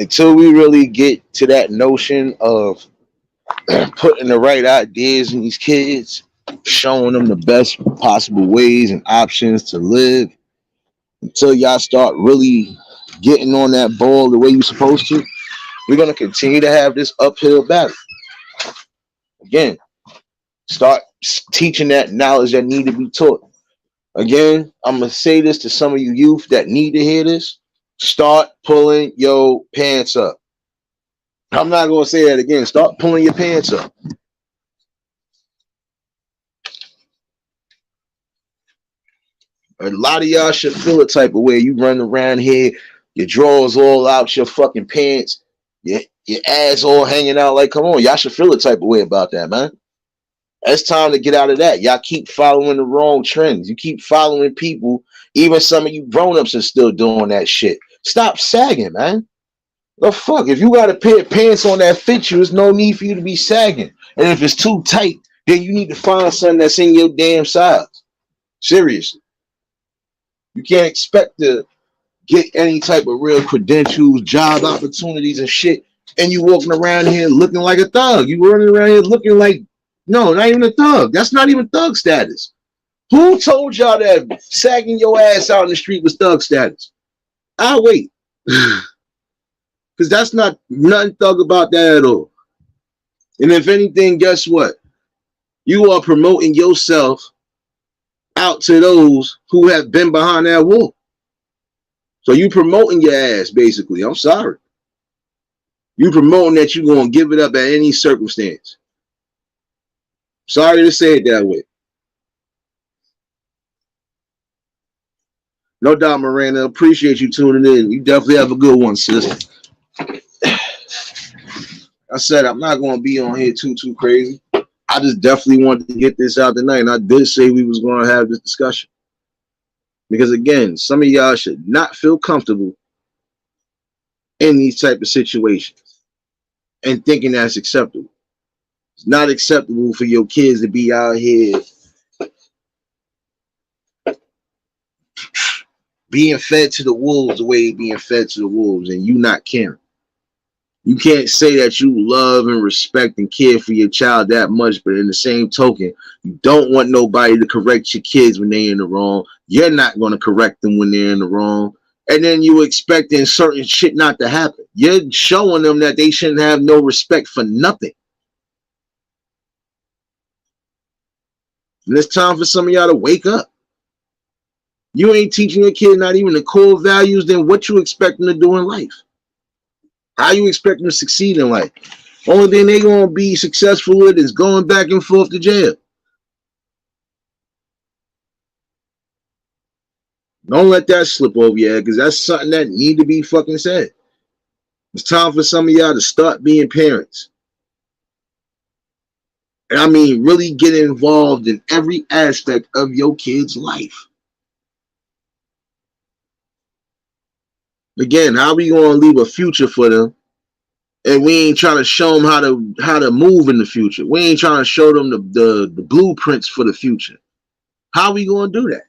Until we really get to that notion of putting the right ideas in these kids, showing them the best possible ways and options to live, until y'all start really getting on that ball the way you're supposed to, we're going to continue to have this uphill battle. Again, start teaching that knowledge that need to be taught. Again, I'm going to say this to some of you youth that need to hear this. Start pulling your pants up. I'm not going to say that again. Start pulling your pants up. A lot of y'all should feel a type of way. You run around here, your drawers all out your fucking pants, your ass all hanging out. Like, come on, y'all should feel a type of way about that, man. It's time to get out of that. Y'all keep following the wrong trends. You keep following people. Even some of you grown-ups are still doing that shit. Stop sagging, man. The fuck? If you got a pair of pants on that fit you, there's no need for you to be sagging. And if it's too tight, then you need to find something that's in your damn size. Seriously. You can't expect to get any type of real credentials, job opportunities, and shit. And you walking around here looking like a thug. You running around here looking like, no, not even a thug. That's not even thug status. Who told y'all that sagging your ass out in the street was thug status? I'll wait. Because that's not nothing thug about that at all. And if anything, guess what? You are promoting yourself out to those who have been behind that wall. So you promoting your ass, basically. I'm sorry. You promoting that you're going to give it up at any circumstance. Sorry to say it that way. No doubt, Miranda. Appreciate you tuning in. You definitely have a good one, sis. I said I'm not going to be on here too crazy. I just definitely wanted to get this out tonight, and I did say we was going to have this discussion. Because, again, some of y'all should not feel comfortable in these type of situations and thinking that's acceptable. It's not acceptable for your kids to be out here being fed to the wolves the way being fed to the wolves and you not caring. You can't say that you love and respect and care for your child that much, but in the same token, you don't want nobody to correct your kids when they're in the wrong. You're not going to correct them when they're in the wrong. And then you expecting certain shit not to happen. You're showing them that they shouldn't have no respect for nothing. And it's time for some of y'all to wake up. You ain't teaching your kid not even the core values, then what you expect them to do in life? How you expect them to succeed in life? Only thing they gonna be successful with is going back and forth to jail. Don't let that slip over your head, because that's something that need to be fucking said. It's time for some of y'all to start being parents. And I mean, really get involved in every aspect of your kid's life. Again, how we gonna leave a future for them, and we ain't trying to show them how to move in the future? We ain't trying to show them the blueprints for the future. How we gonna do that?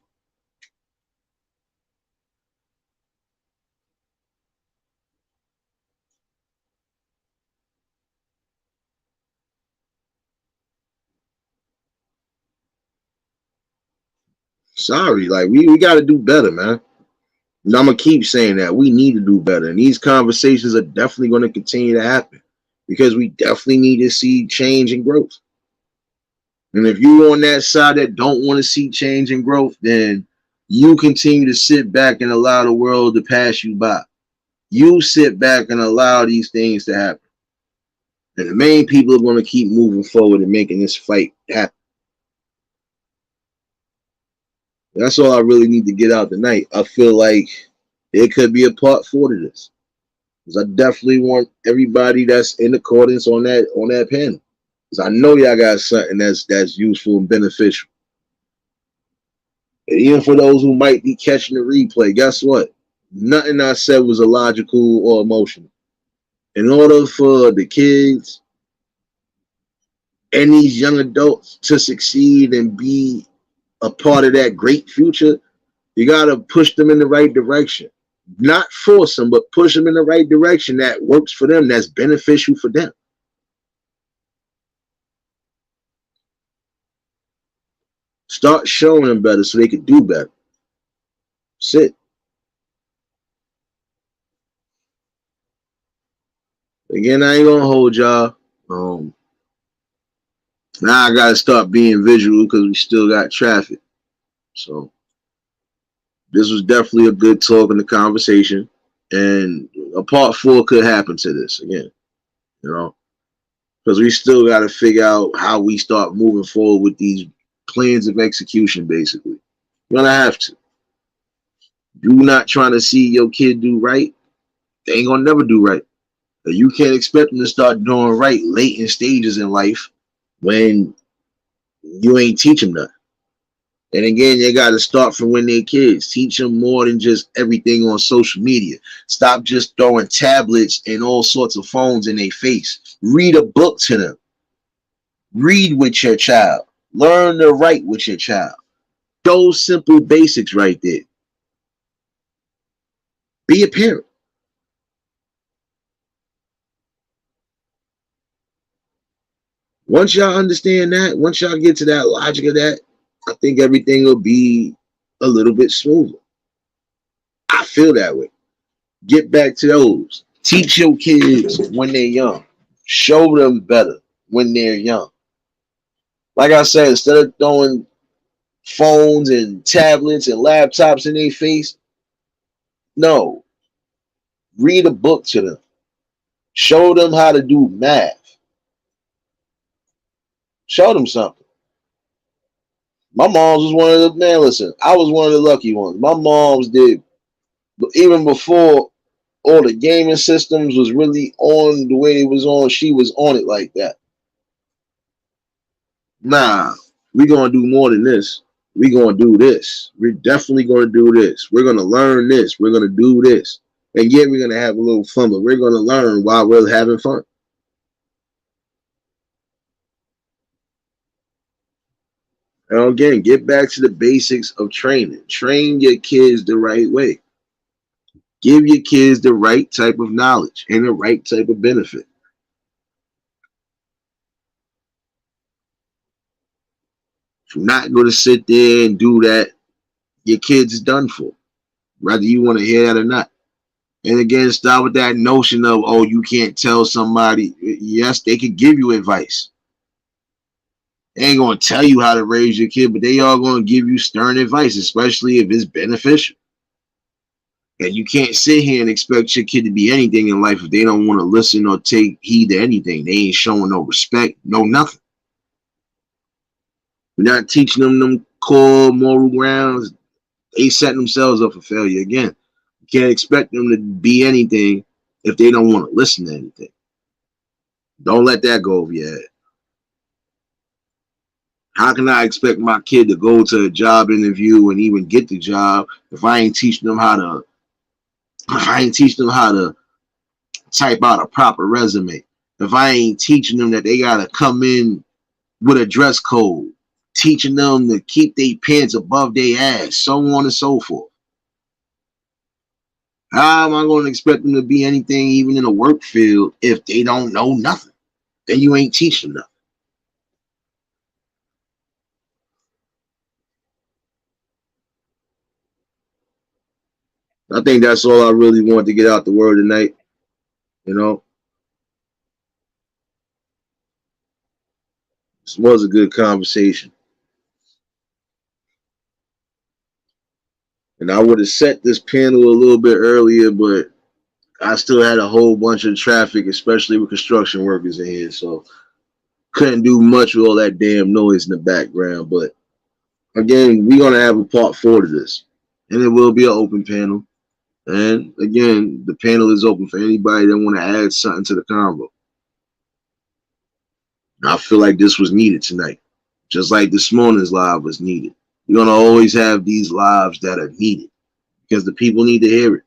Sorry, like we got to do better, man. And I'm gonna keep saying that we need to do better, and these conversations are definitely going to continue to happen because we definitely need to see change and growth. And if you're on that side that don't want to see change and growth, then you continue to sit back and allow the world to pass you by. You sit back and allow these things to happen. And the main people are going to keep moving forward and making this fight happen. That's all I really need to get out tonight. I feel like there could be a part 4 to this. Because I definitely want everybody that's in accordance on that panel. Because I know y'all got something that's useful and beneficial. And even for those who might be catching the replay, guess what? Nothing I said was illogical or emotional. In order for the kids and these young adults to succeed and be a part of that great future, you got to push them in the right direction. Not force them, but push them in the right direction that works for them, that's beneficial for them. Start showing them better so they can do better. Sit. Again, I ain't gonna hold y'all. Now I gotta start being visual because we still got traffic. So this was definitely a good talk in the conversation, and a part 4 could happen to this again. You know, because we still got to figure out how we start moving forward with these plans of execution. Basically, you're gonna have to. You not trying to see your kid do right, they ain't gonna never do right. You can't expect them to start doing right late in stages in life when You ain't teach them nothing. And again, they got to start from when they're kids. Teach them more than just everything on social media. Stop just throwing tablets and all sorts of phones in their face. Read a book to them. Read with your child. Learn to write with your child. Those simple basics right there. Be a parent. Once y'all understand that, once y'all get to that logic of that, I think everything will be a little bit smoother. I feel that way. Get back to those. Teach your kids when they're young. Show them better when they're young. Like I said, instead of throwing phones and tablets and laptops in their face, no. Read a book to them. Show them how to do math. Show them something. My mom's was one of the man. Listen, I was one of the lucky ones. My mom's did even before all the gaming systems was really on the way it was on. She was on it like that. Nah, we gonna do more than this. We gonna do this. We're definitely gonna do this. We're gonna learn this. We're gonna do this. And yeah, we're gonna have a little fun, but we're gonna learn while we're having fun. And again, get back to the basics of training. Train your kids the right way. Give your kids the right type of knowledge and the right type of benefit. If you're not going to sit there and do that, your kid's done for, whether you want to hear that or not. And again, stop with that notion of, oh, you can't tell somebody. Yes, they could give you advice. They ain't going to tell you how to raise your kid, but they are going to give you stern advice, especially if it's beneficial. And you can't sit here and expect your kid to be anything in life if they don't want to listen or take heed to anything. They ain't showing no respect, no nothing. You're not teaching them core moral grounds. They setting themselves up for failure again. You can't expect them to be anything if they don't want to listen to anything. Don't let that go over your head. How can I expect my kid to go to a job interview and even get the job if I ain't teaching them how to type out a proper resume? If I ain't teaching them that they gotta come in with a dress code, teaching them to keep their pants above their ass, so on and so forth. How am I going to expect them to be anything even in a work field if they don't know nothing? Then you ain't teaching them nothing. I think that's all I really want to get out the word tonight. You know, this was a good conversation. And I would have set this panel a little bit earlier, but I still had a whole bunch of traffic, especially with construction workers in here. So couldn't do much with all that damn noise in the background. But again, we're going to have a part 4 to this. And it will be an open panel. And again, the panel is open for anybody that want to add something to the convo. I feel like this was needed tonight, just like this morning's live was needed. You're gonna always have these lives that are needed because the people need to hear it.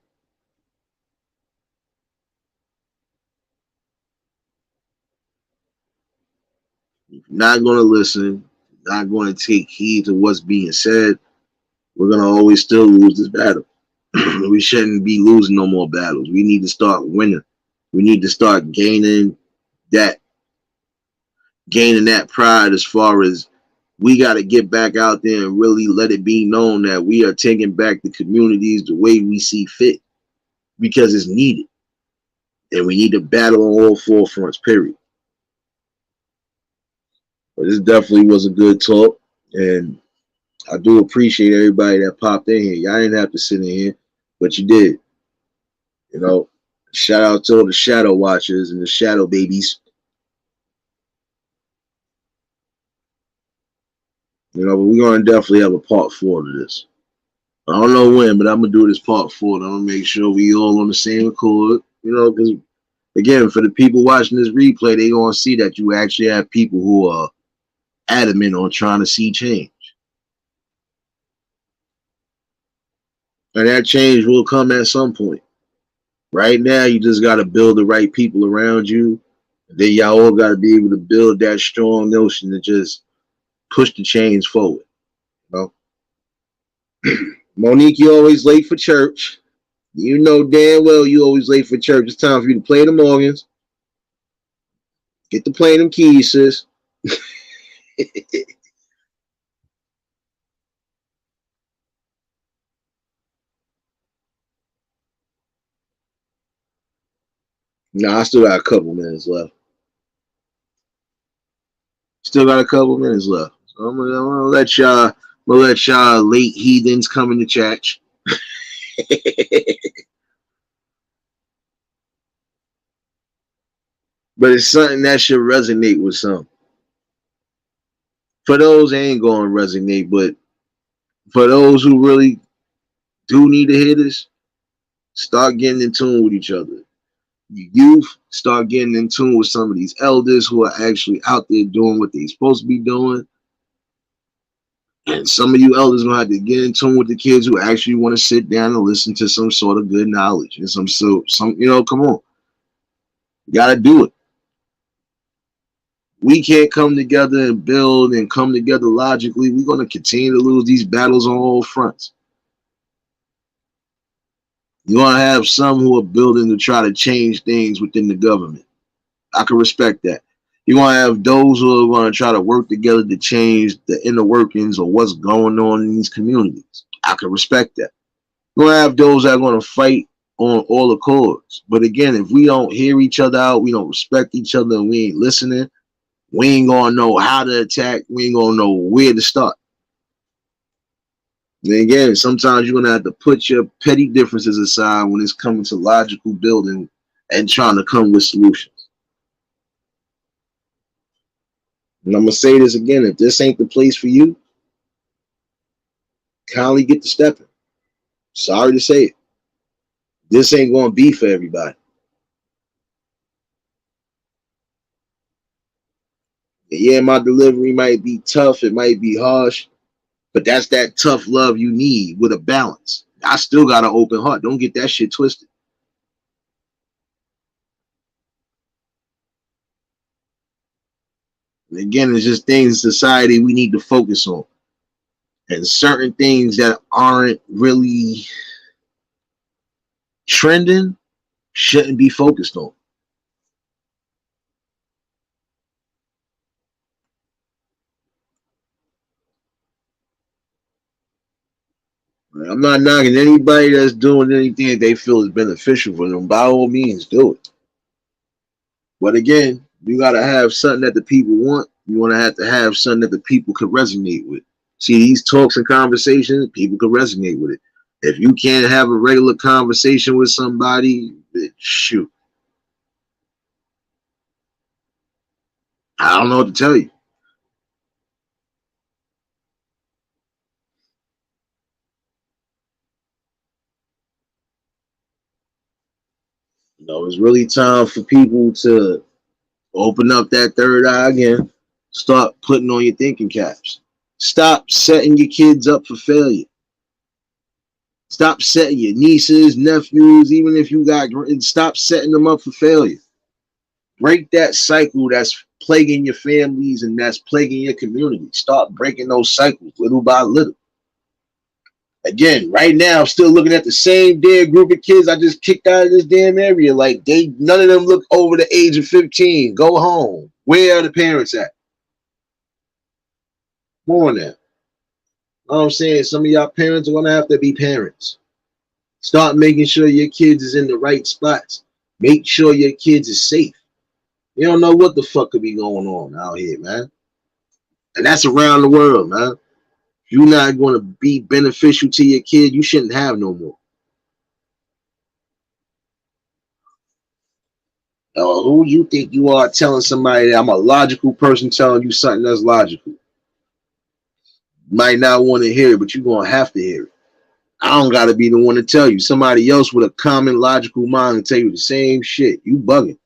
If you're not gonna listen, not gonna take heed to what's being said, we're gonna always still lose this battle. We shouldn't be losing no more battles. We need to start winning. We need to start that gaining that pride as far as we got to get back out there and really let it be known that we are taking back the communities the way we see fit because it's needed. And we need to battle on all 4 fronts, period. But this definitely was a good talk. And I do appreciate everybody that popped in here. Y'all didn't have to sit in here, but you did. You know, shout out to all the shadow watchers and the shadow babies. You know, but we're going to definitely have a part 4 to this. I don't know when, but I'm going to do this part 4. And I'm going to make sure we all on the same accord. You know, because, again, for the people watching this replay, they going to see that you actually have people who are adamant on trying to see change. And that change will come at some point. Right now, you just got to build the right people around you. Then y'all all got to be able to build that strong notion to just push the change forward. You know? Monique, you always late for church. You know damn well you always late for church. It's time for you to play the organs. Get to playing them keys, sis. Nah, I still got a couple minutes left. Still got a couple minutes left. So I'm gonna let y'all late heathens come in the chat. But it's something that should resonate with some. For those, it ain't gonna resonate, but for those who really do need to hear this, start getting in tune with each other. You youth, start getting in tune with some of these elders who are actually out there doing what they're supposed to be doing. And some of you elders gonna have to get in tune with the kids who actually want to sit down and listen to some sort of good knowledge and some come on, you gotta do it. We can't come together and build and come together logically. We're gonna continue to lose these battles on all fronts. You're gonna have some who are building to try to change things within the government. I can respect that. You're gonna have those who are gonna try to work together to change the inner workings of what's going on in these communities. I can respect that. You're gonna have those that are gonna fight on all accords. But again, if we don't hear each other out, we don't respect each other, and we ain't listening, we ain't gonna know how to attack. We ain't gonna know where to start. And again, sometimes you're gonna have to put your petty differences aside when it's coming to logical building and trying to come with solutions. And I'm gonna say this again: if this ain't the place for you, kindly get to stepping. Sorry to say it, this ain't gonna be for everybody. Yeah, my delivery might be tough, it might be harsh, but that's that tough love you need with a balance. I still got an open heart. Don't get that shit twisted. And again, it's just things in society we need to focus on. And certain things that aren't really trending shouldn't be focused on. I'm not knocking anybody that's doing anything that they feel is beneficial for them. By all means, do it. But again, you gotta have something that the people want. You want to have something that the people could resonate with. See, these talks and conversations, people could resonate with it. If you can't have a regular conversation with somebody, shoot, I don't know what to tell you. You know, it's really time for people to open up that third eye again. Start putting on your thinking caps. Stop setting your kids up for failure. Stop setting your nieces, nephews, even if you got, stop setting them up for failure. Break that cycle that's plaguing your families and that's plaguing your community. Start breaking those cycles little by little. Again, right now, I'm still looking at the same damn group of kids I just kicked out of this damn area. Like none of them look over the age of 15. Go home. Where are the parents at? Come on now. You know what I'm saying? Some of y'all parents are gonna have to be parents. Start making sure your kids is in the right spots. Make sure your kids is safe. You don't know what the fuck could be going on out here, man. And that's around the world, man. If you're not going to be beneficial to your kid, you shouldn't have no more. Who you think you are telling somebody that I'm a logical person telling you something that's logical? Might not want to hear it, but you're going to have to hear it. I don't got to be the one to tell you. Somebody else with a common logical mind will tell you the same shit. You bugging.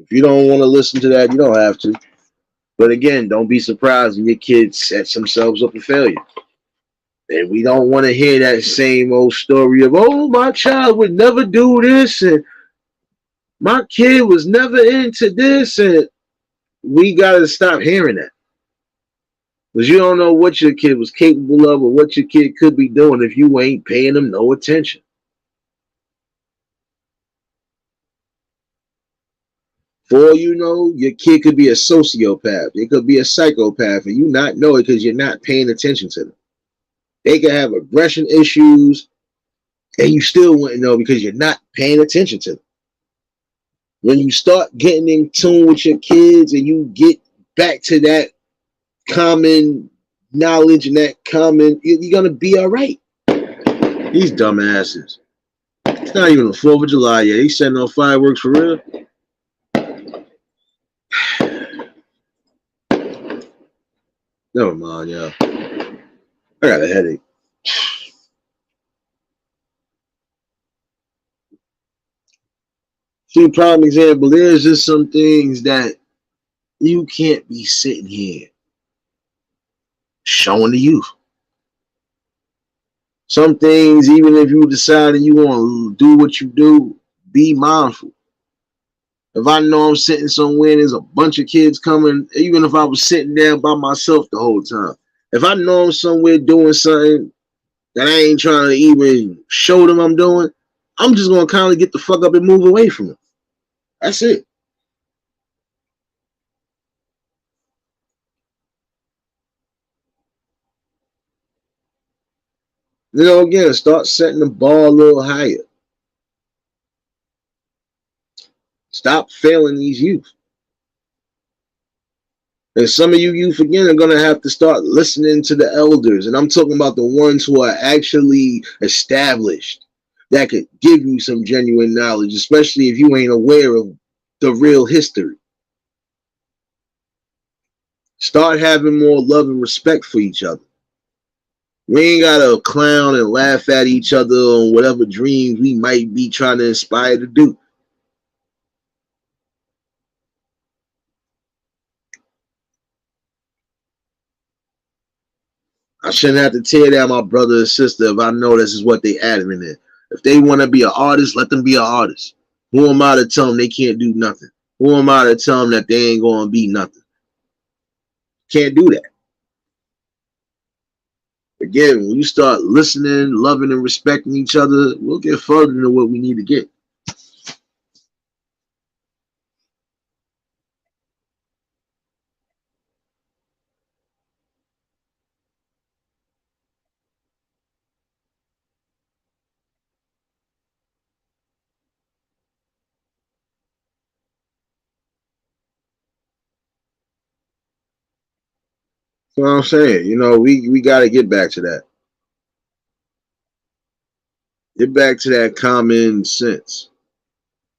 If you don't want to listen to that, you don't have to. But again, don't be surprised when your kids sets themselves up for failure. And we don't want to hear that same old story of, oh, my child would never do this, and my kid was never into this, and we got to stop hearing that. Because you don't know what your kid was capable of or what your kid could be doing if you ain't paying them no attention. For all you know, your kid could be a sociopath. It could be a psychopath, and you not know it because you're not paying attention to them. They could have aggression issues, and you still wouldn't know because you're not paying attention to them. When you start getting in tune with your kids and you get back to that common knowledge and that common, you're gonna be all right. These dumbasses. It's not even the 4th of July yet. They setting off fireworks for real. Never mind, y'all. I got a headache. See, prime example, there's just some things that you can't be sitting here showing the youth. Some things, even if you decide you want to do what you do, be mindful. If I know I'm sitting somewhere and there's a bunch of kids coming, even if I was sitting there by myself the whole time, if I know I'm somewhere doing something that I ain't trying to even show them I'm doing, I'm just going to kind of get the fuck up and move away from them. That's it. Again, start setting the bar a little higher. Stop failing these youth. And some of you youth, again, are going to have to start listening to the elders. And I'm talking about the ones who are actually established that could give you some genuine knowledge, especially if you ain't aware of the real history. Start having more love and respect for each other. We ain't got to clown and laugh at each other on whatever dreams we might be trying to inspire to do. I shouldn't have to tear down my brother or sister if I know this is what they adamant in. If they want to be an artist, let them be an artist. Who am I to tell them they can't do nothing? Who am I to tell them that they ain't going to be nothing? Can't do that. Again, when you start listening, loving, and respecting each other, we'll get further than what we need to get. That's what I'm saying. We got to get back to that. Get back to that common sense.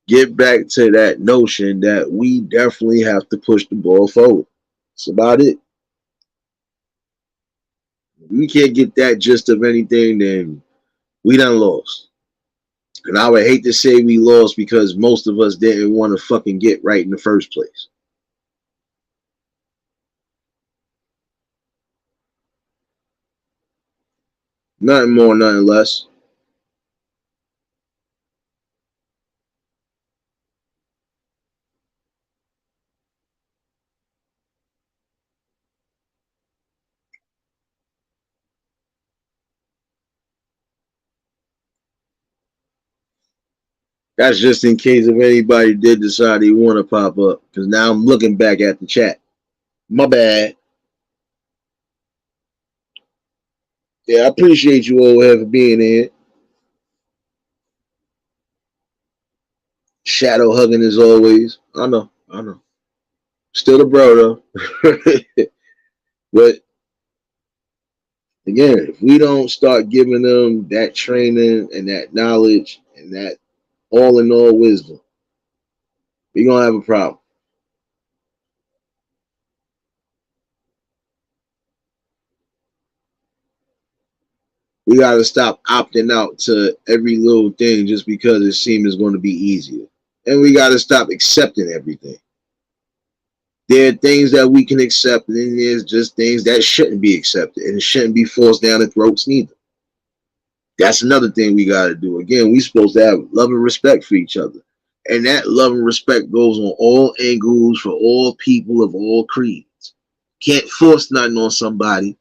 Get back to that notion that we definitely have to push the ball forward. That's about it. If we can't get that gist of anything, then we done lost. And I would hate to say we lost because most of us didn't want to fucking get right in the first place. Nothing more, nothing less. That's just in case if anybody did decide they want to pop up. Because now I'm looking back at the chat. My bad. Yeah, I appreciate you all for being here. Shadow hugging as always. I know. Still a bro though. But again, if we don't start giving them that training and that knowledge and that all in all wisdom, we're gonna have a problem. We gotta stop opting out to every little thing just because it seems it's gonna be easier. and we got to stop accepting everything. There are things that we can accept, and then there's just things that shouldn't be accepted, and it shouldn't be forced down the throats neither. That's another thing we got to do. Again, we supposed to have love and respect for each other. And that love and respect goes on all angles for all people of all creeds. Can't force nothing on somebody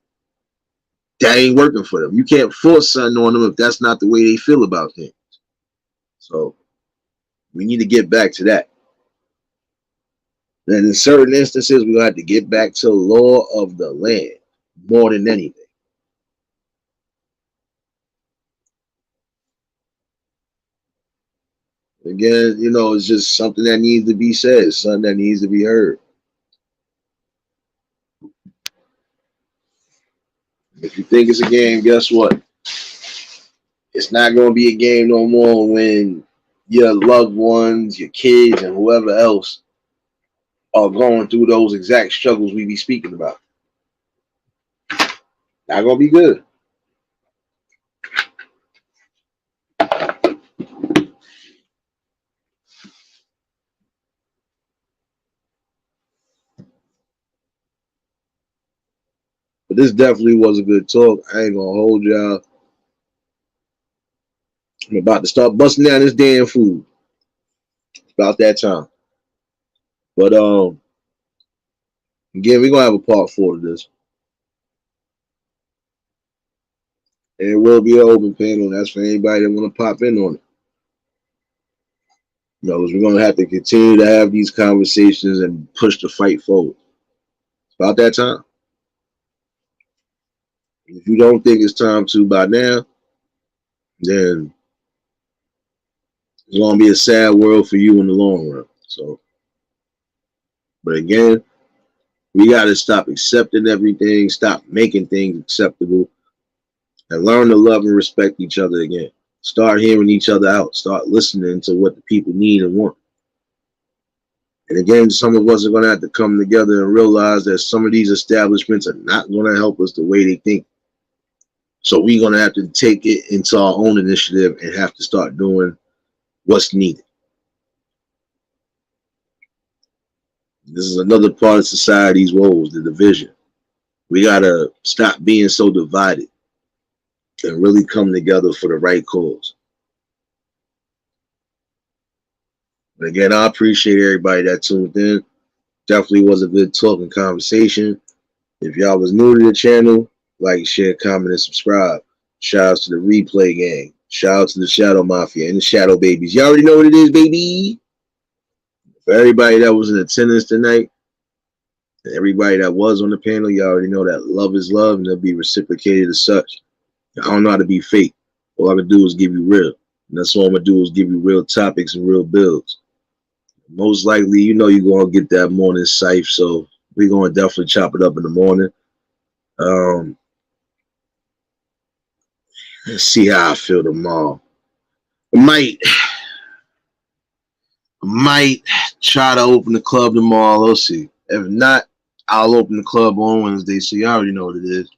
that ain't working for them. You can't force something on them if that's not the way they feel about things. So we need to get back to that. And in certain instances, we have to get back to the law of the land more than anything. Again, it's just something that needs to be said, something that needs to be heard. If you think it's a game, guess what? It's not going to be a game no more when your loved ones, your kids, and whoever else are going through those exact struggles we be speaking about. Not going to be good. But this definitely was a good talk. I ain't going to hold y'all. I'm about to start busting down this damn food. It's about that time. But again, we're gonna have a part 4 of this. And it will be an open panel, and that's for anybody that wanna pop in on it. We're gonna have to continue to have these conversations and push the fight forward. It's about that time. If you don't think it's time to by now, then it's gonna be a sad world for you in the long run. So, but again, we gotta stop accepting everything, stop making things acceptable, and learn to love and respect each other again. Start hearing each other out. Start listening to what the people need and want. And again, some of us are going to have to come together and realize that some of these establishments are not going to help us the way they think. So we're going to have to take it into our own initiative and have to start doing what's needed. This is another part of society's woes, the division. We got to stop being so divided and really come together for the right cause. But again, I appreciate everybody that tuned in. Definitely was a good talking conversation. If y'all was new to the channel, like, share, comment, and subscribe. Shout outs to the replay gang. Shout out to the Shadow Mafia and the Shadow Babies. You already know what it is, baby. For everybody that was in attendance tonight, and everybody that was on the panel, you already know that love is love and it'll be reciprocated as such. I don't know how to be fake. All I can do is give you real. And that's all I'm going to do is give you real topics and real builds. Most likely, you're going to get that morning safe, so we're going to definitely chop it up in the morning. Let's see how I feel tomorrow. I might try to open the club tomorrow. Let's see. If not, I'll open the club on Wednesday, so you already know what it is.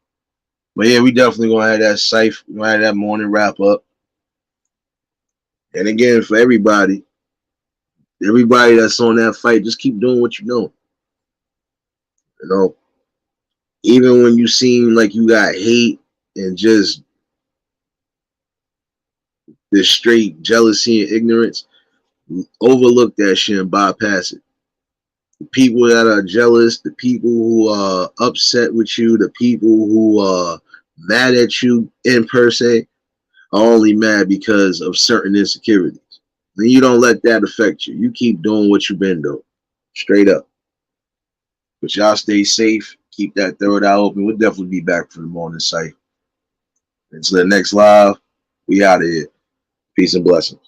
But yeah, we definitely going to have that safe, we're going to have that morning wrap up. And again, for everybody that's on that fight, just keep doing what you're doing. Even when you seem like you got hate and just this straight jealousy and ignorance, overlook that shit and bypass it. The people that are jealous, the people who are upset with you, the people who are mad at you in person are only mad because of certain insecurities. Then you don't let that affect you. You keep doing what you've been doing. Straight up. But y'all stay safe. Keep that third eye open. We'll definitely be back for the morning site. Until the next live, we out of here. Peace and blessings.